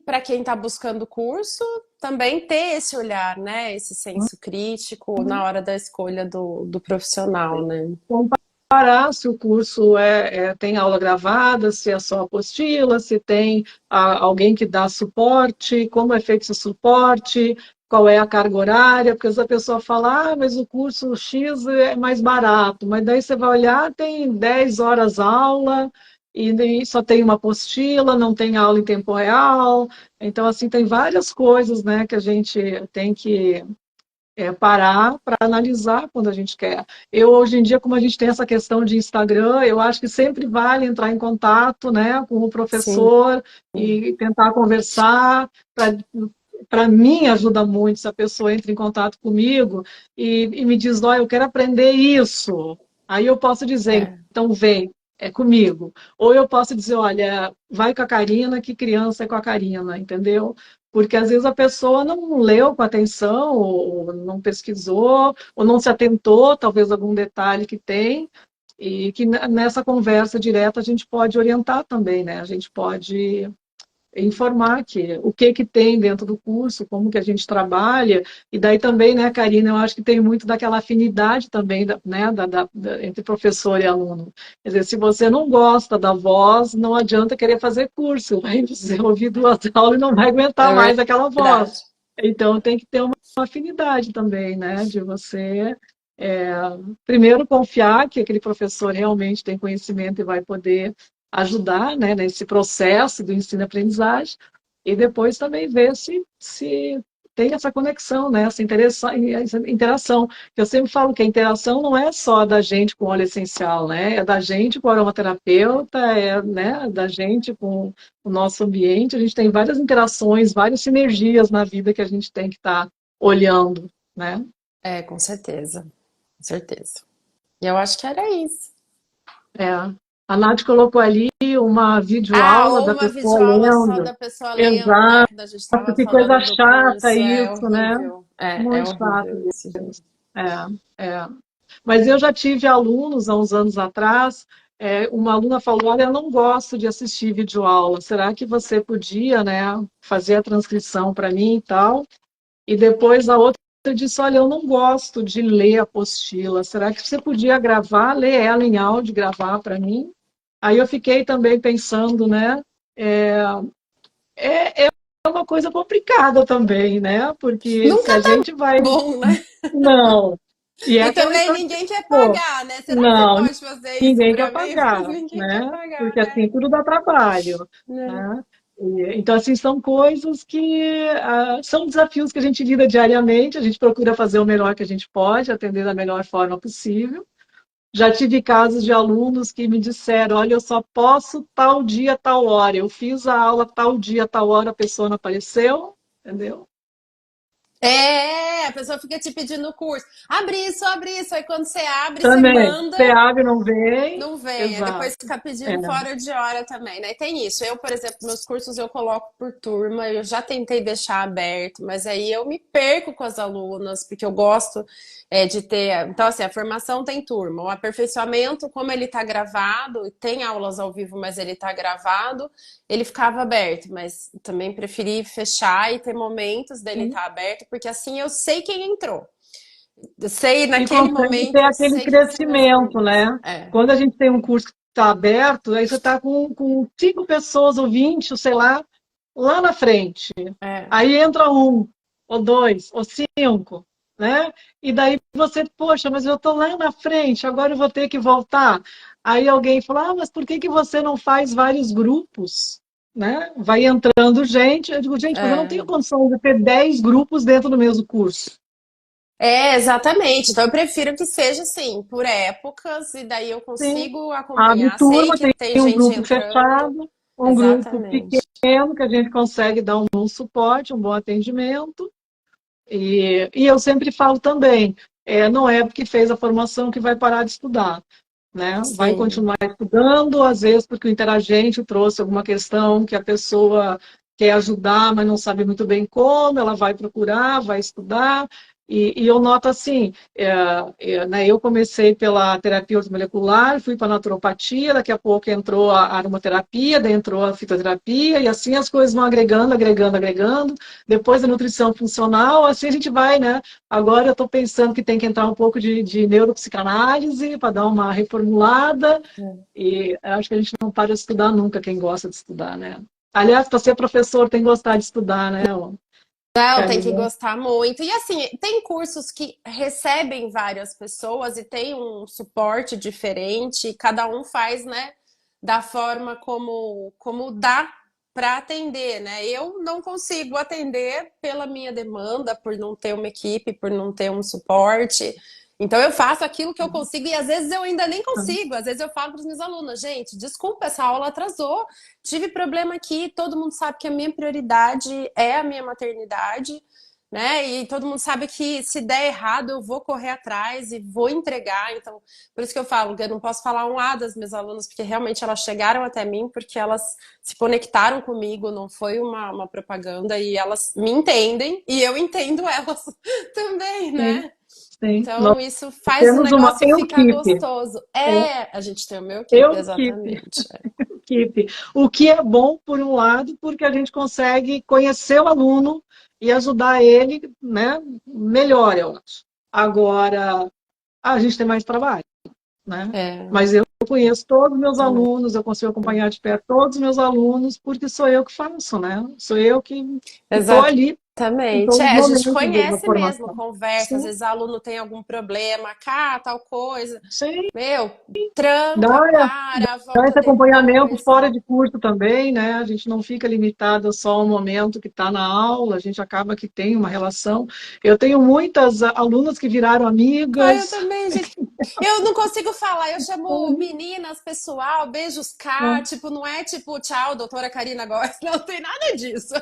para quem está buscando curso, também ter esse olhar, né? Esse senso crítico na hora da escolha do profissional, né? Comparar se o curso tem aula gravada, se é só apostila, se tem alguém que dá suporte, como é feito esse suporte, qual é a carga horária, porque se a pessoa fala, ah, mas o curso X é mais barato, mas daí você vai olhar, tem 10 horas aula, e daí só tem uma apostila, não tem aula em tempo real, então, assim, tem várias coisas, né, que a gente tem que parar para analisar quando a gente quer. Eu, hoje em dia, como a gente tem essa questão de Instagram, eu acho que sempre vale entrar em contato, né, com o Sim, professor e tentar conversar. Para mim, ajuda muito se a pessoa entra em contato comigo e me diz, olha, eu quero aprender isso. Aí eu posso dizer, é, então vem, é comigo. Ou eu posso dizer, olha, vai com a Karina, que criança é com a Karina, entendeu? Porque às vezes a pessoa não leu com atenção, ou não pesquisou, ou não se atentou, talvez algum detalhe que tem, e que nessa conversa direta a gente pode orientar também, né? A gente pode informar o que tem dentro do curso, como que a gente trabalha, e daí também, né, Karina, eu acho que tem muito daquela afinidade também, né, entre professor e aluno. Quer dizer, se você não gosta da voz, não adianta querer fazer curso, vai você ouvir duas aulas e não vai aguentar é mais aquela voz. verdade. Então, tem que ter uma afinidade também, né, de você, é, primeiro, confiar que aquele professor realmente tem conhecimento e vai poder ajudar, né, nesse processo do ensino-aprendizagem, e depois também ver se tem essa conexão, né? Essa interação. Eu sempre falo que a interação não é só da gente com óleo essencial, né? É da gente com o aromaterapeuta, né, da gente com o nosso ambiente. A gente tem várias interações, várias sinergias na vida que a gente tem que estar olhando, né? Com certeza, com certeza. E eu acho que era isso. É. A Nath colocou ali uma Ah, videoaula ou da uma pessoa videoaula só lendo. da pessoa lendo, né? Exato, Quando a gente estava que coisa falando do chata curso, é isso, né? horrível. É Muito chato horrível isso, gente. É. Mas eu já tive alunos há uns anos atrás, uma aluna falou, olha, eu não gosto de assistir videoaula, será que você podia, né, fazer a transcrição para mim e tal? E depois a outra disse, olha, eu não gosto de ler a apostila, será que você podia gravar, ler ela em áudio, gravar para mim? Aí eu fiquei também pensando, né, é, é uma coisa complicada também, né, porque se Nunca a tá gente vai... bom, né? Não. E é E aquela também história que ninguém quer pô, pagar, né? Será que você não, pode fazer isso ninguém pra quer mim? pagar, Ninguém quer né? pagar, Porque é. assim, tudo dá trabalho, Né? né? Então, assim, são coisas que são desafios que a gente lida diariamente, a gente procura fazer o melhor que a gente pode, atender da melhor forma possível. Já tive casos de alunos que me disseram, olha, eu só posso tal dia, tal hora. Eu fiz a aula tal dia, tal hora, a pessoa não apareceu, entendeu? É, a pessoa fica te pedindo o curso. Abre isso. Aí quando você abre, você Também, manda. você abre, não vem, Não vem, aí depois exato. fica É, pedindo fora de hora também, né? E tem isso. Eu, por exemplo, meus cursos eu coloco por turma, eu já tentei deixar aberto, mas aí eu me perco com as alunas, porque eu gosto de ter. Então, assim, a formação tem turma. O aperfeiçoamento, como ele está gravado, tem aulas ao vivo, mas ele está gravado, ele ficava aberto, mas também preferi fechar e ter momentos dele sim. estar aberto, porque assim eu sei quem entrou. Eu sei, E naquele consegue momento, ter eu aquele sei quem são minhas crescimento, turmas. né? Quando a gente tem um curso que está aberto, aí você está com 5 pessoas ou 20, ou sei lá na frente. É. Aí entra um, ou dois, ou cinco, né? E daí você, poxa, mas eu estou lá na frente, agora eu vou ter que voltar. Aí alguém fala, mas por que que você não faz vários grupos? Né? Vai entrando gente, eu digo, gente, mas eu não tenho É. condição de ter 10 grupos dentro do mesmo curso. Exatamente. Então eu prefiro que seja assim, por épocas, e daí eu Sim. consigo Abre acompanhar. Sei turma, que tem tem um gente grupo entrando. fechado, um grupo Exatamente. pequeno que a gente consegue dar um bom suporte, um bom atendimento. E eu sempre falo também, não é porque fez a formação que vai parar de estudar, né? Vai Sim. continuar estudando, às vezes porque o interagente trouxe alguma questão que a pessoa quer ajudar, mas não sabe muito bem como, ela vai procurar, vai estudar. E eu noto assim, né, eu comecei pela terapia ortomolecular, fui para a naturopatia, daqui a pouco entrou a aromaterapia, daí entrou a fitoterapia, e assim as coisas vão agregando, agregando, agregando. Depois a nutrição funcional, assim a gente vai, né? Agora eu estou pensando que tem que entrar um pouco de neuropsicanálise para dar uma reformulada, e acho que a gente não para de estudar nunca, quem gosta de estudar, né? Aliás, para ser professor tem que gostar de estudar, né, Não, tem que Camila? gostar muito. E assim, tem cursos que recebem várias pessoas e tem um suporte diferente, e cada um faz, né, da forma como dá para atender, né? Eu não consigo atender pela minha demanda, por não ter uma equipe, por não ter um suporte. Então eu faço aquilo que eu consigo e às vezes eu ainda nem consigo. Às vezes eu falo para os meus alunos, gente, desculpa, essa aula atrasou. Tive problema aqui, todo mundo sabe que a minha prioridade é a minha maternidade, né? E todo mundo sabe que se der errado, eu vou correr atrás e vou entregar. Então, por isso que eu falo, que eu não posso falar um A das minhas alunas, porque realmente elas chegaram até mim porque elas se conectaram comigo, não foi uma propaganda, e elas me entendem e eu entendo elas também, Sim, né? sim. Nós Então, isso faz o temos uma negócio ficar equipe, gostoso. é, A gente tem o meu equipe, equipe, exatamente. equipe. O que é bom, por um lado, porque a gente consegue conhecer o aluno e ajudar ele, né, melhor, eu acho. Agora, a gente tem mais trabalho, né? É, Mas eu conheço todos os meus também. alunos, eu consigo acompanhar de perto todos os meus alunos, porque sou eu que faço, né? Sou eu que estou Exato. ali. em Exatamente. todos os A gente momentos da conhece mesmo, formação. conversa, às Sim, vezes o aluno tem algum problema, cá, tal coisa. sim, Meu, dá, tranca, para, dá volta esse acompanhamento depois. fora de curso também, né? A gente não fica limitado só ao momento que está na aula, a gente acaba que tem uma relação. Eu tenho muitas alunas que viraram Ai, eu amigas. também, gente. Eu não consigo falar, eu chamo meninas, pessoal, beijos, K, tipo, não é tipo, tchau, doutora Karina Góes, não tem nada disso.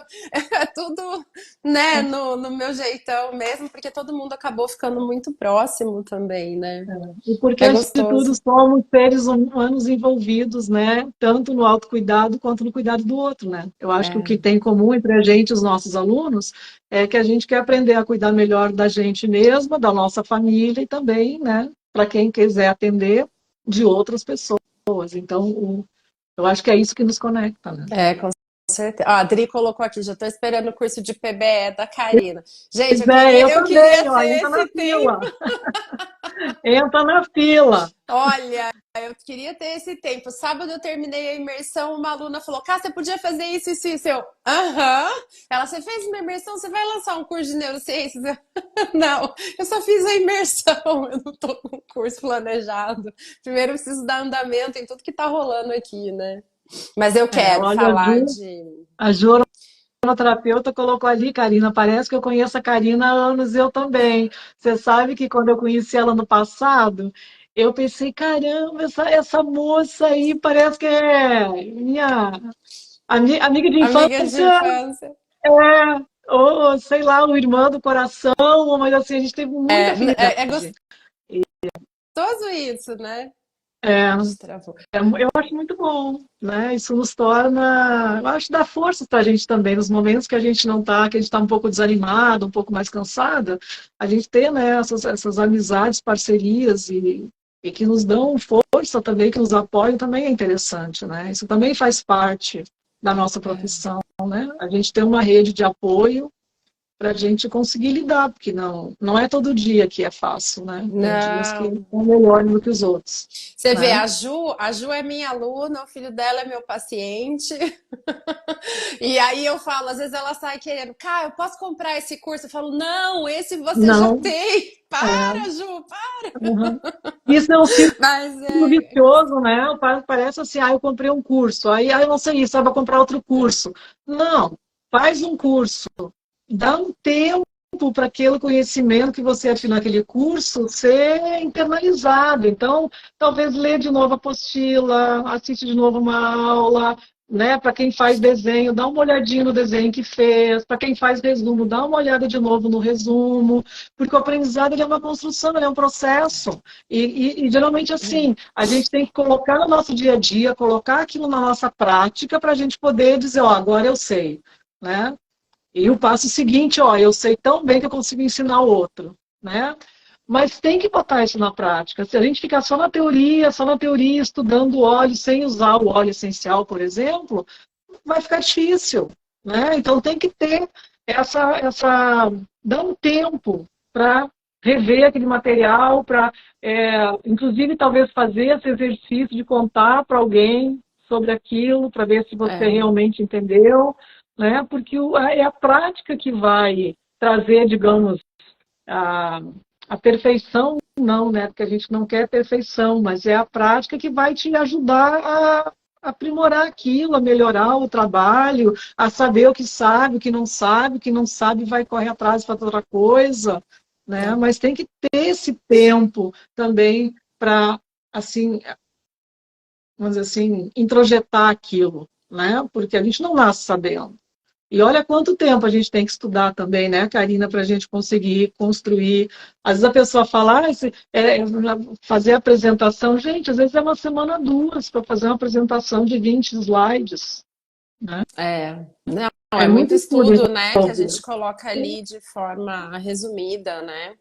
É tudo, né, no meu jeitão mesmo, porque todo mundo acabou ficando muito próximo também, né? E porque, É antes de tudo, gostoso. somos seres humanos envolvidos, né? Tanto no autocuidado quanto no cuidado do outro, né? Eu acho que o que É, tem em comum entre a gente e os nossos alunos é que a gente quer aprender a cuidar melhor da gente mesma, da nossa família e também, né? Para quem quiser atender de outras pessoas. Então, eu acho que é isso que nos conecta, né? com certeza. Ó, a Adri colocou aqui, já estou esperando o curso de PBE da Karina. Gente, Pois é, eu eu queria também, ó, ter entra na esse tempo. fila. Entra na fila. Olha, eu queria ter esse tempo. Sábado eu terminei a imersão, uma aluna falou: Cá, você podia fazer isso, isso, isso. Eu, aham. Ela, você fez uma imersão, você vai lançar um curso de neurociências? Eu, não, eu só fiz a imersão, eu não tô com curso planejado. Primeiro eu preciso dar andamento em tudo que tá rolando aqui, né? Mas eu quero Olha, falar de. A Ju terapeuta colocou ali, Karina, parece que eu conheço a Karina há anos, eu também. Você sabe que quando eu conheci ela no passado, eu pensei, caramba, essa moça aí parece que é minha amiga de Amiga de infância, infância. é, ou sei lá, o irmã do coração, mas assim, a gente teve muita É afinidade. gostoso isso, né? É, Destravou. eu acho muito bom, né? Isso nos torna, eu acho, dá força para a gente também, nos momentos que a gente não está, que a gente está um pouco desanimado, um pouco mais cansada, a gente ter, né, essas amizades, parcerias e que nos dão força também, que nos apoiam também é interessante, né? Isso também faz parte da nossa É. profissão, né? A gente ter uma rede de apoio para a gente conseguir lidar, porque não é todo dia que é fácil, né? Tem dias que Não. são melhores do que os outros, Você vê, né? a Ju é minha aluna, o filho dela é meu paciente. E aí eu falo, às vezes ela sai querendo, cara, eu posso comprar esse curso? Eu falo, não, esse você já Não, tem. é. Para, Ju, para. Uhum. Isso é um círculo Mas é. vicioso, né? Parece assim, eu comprei um curso, aí eu não sei isso, vou comprar outro curso. Não, faz um curso, dá um tempo para aquele conhecimento que você afinou naquele curso ser internalizado. Então, talvez lê de novo a apostila, assiste de novo uma aula, né? Para quem faz desenho, dá uma olhadinha no desenho que fez. Para quem faz resumo, dá uma olhada de novo no resumo, porque o aprendizado ele é uma construção, ele é um processo. E geralmente assim, a gente tem que colocar no nosso dia a dia, colocar aquilo na nossa prática para a gente poder dizer, ó, agora eu sei, né? E o passo seguinte, ó, eu sei tão bem que eu consigo ensinar o outro, né? Mas tem que botar isso na prática. Se a gente ficar só na teoria, estudando óleo sem usar o óleo essencial, por exemplo, vai ficar difícil, né? Então tem que ter dar um tempo para rever aquele material, para, inclusive, talvez fazer esse exercício de contar para alguém sobre aquilo, para ver se você É, realmente entendeu, né? Porque é a prática que vai trazer, digamos, a, a perfeição, não, né? Porque a gente não quer perfeição, mas é a prática que vai te ajudar a aprimorar aquilo, a melhorar o trabalho, a saber o que sabe, o que não sabe vai correr atrás para outra coisa, né? é. Mas tem que ter esse tempo também para, assim, vamos dizer assim, introjetar aquilo, né? Porque a gente não nasce sabendo. E olha quanto tempo a gente tem que estudar também, né, Karina, para a gente conseguir construir. Às vezes a pessoa fala, fazer a apresentação. Gente, às vezes é uma semana, duas, para fazer uma apresentação de 20 slides. Né? Não, É é muito muito estudo estudo, né, que a gente envolvido. coloca ali de forma resumida, né?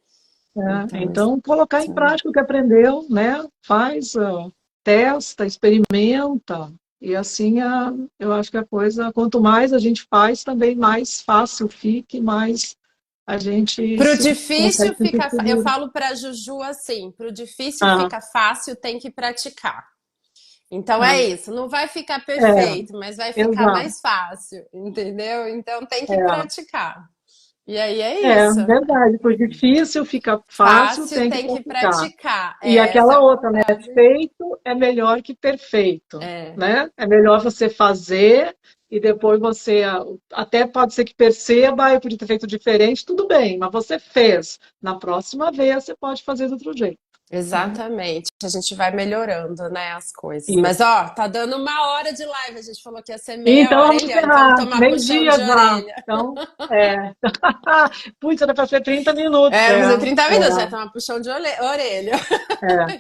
Né? Então, Então, colocar em isso prática o que aprendeu, né? Faz, testa, experimenta. E assim, eu acho que a coisa, quanto mais a gente faz, também mais fácil fica e mais a gente Pro consegue difícil se sentir fica, eu seguro. falo para Juju assim, pro difícil Ah, fica fácil, tem que praticar. Então é ah, isso, não vai ficar é, perfeito, mas vai ficar exato. mais fácil, entendeu? Então tem que É, praticar. E aí é É, isso. verdade. Por difícil fica fácil, Fácil tem que tem que praticar. praticar. E Essa aquela é uma outra, né? frase. Feito é melhor que perfeito, É, né? É melhor você fazer e depois você até pode ser que perceba, eu podia ter feito diferente, tudo bem, mas você fez. Na próxima vez você pode fazer de outro jeito, né? exatamente. A gente vai melhorando, né, as coisas. Mas, Isso. ó, tá dando 1 hora de live. A gente falou que ia ser meia Então hora, vamos Eliane. Vamos encerrar. tomar puxão Meio-dia de já. orelha. Então, é. Putz, era para ser 30 minutos. É, É, fazer 30 minutos, vai é. tomar puxão de orelha.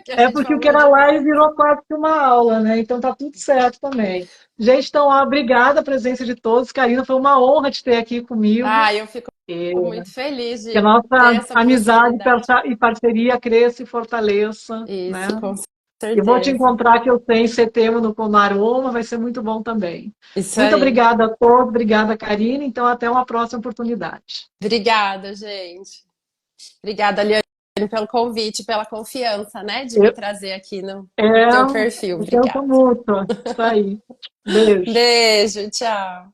Que a É gente porque o que falou era demais. live virou quase que uma aula, né? Então tá tudo certo também. Gente, então, ó, obrigada a presença de todos. Karina, foi uma honra te ter aqui comigo. Ah, eu fico E muito feliz que a de ter nossa essa amizade possibilidade. e parceria cresça e fortaleça, né? Isso, com E vou te certeza. encontrar que eu sei em setembro no Comaroma, vai ser muito bom também. Isso Muito aí. obrigada a todos, obrigada, Karina. Então, até uma próxima oportunidade. Obrigada, gente. Obrigada, Liane, pelo convite, pela confiança, né, de me Eu, trazer aqui no é, teu perfil. eu penso Obrigada. muito. Isso aí. Beijo. Beijo, tchau.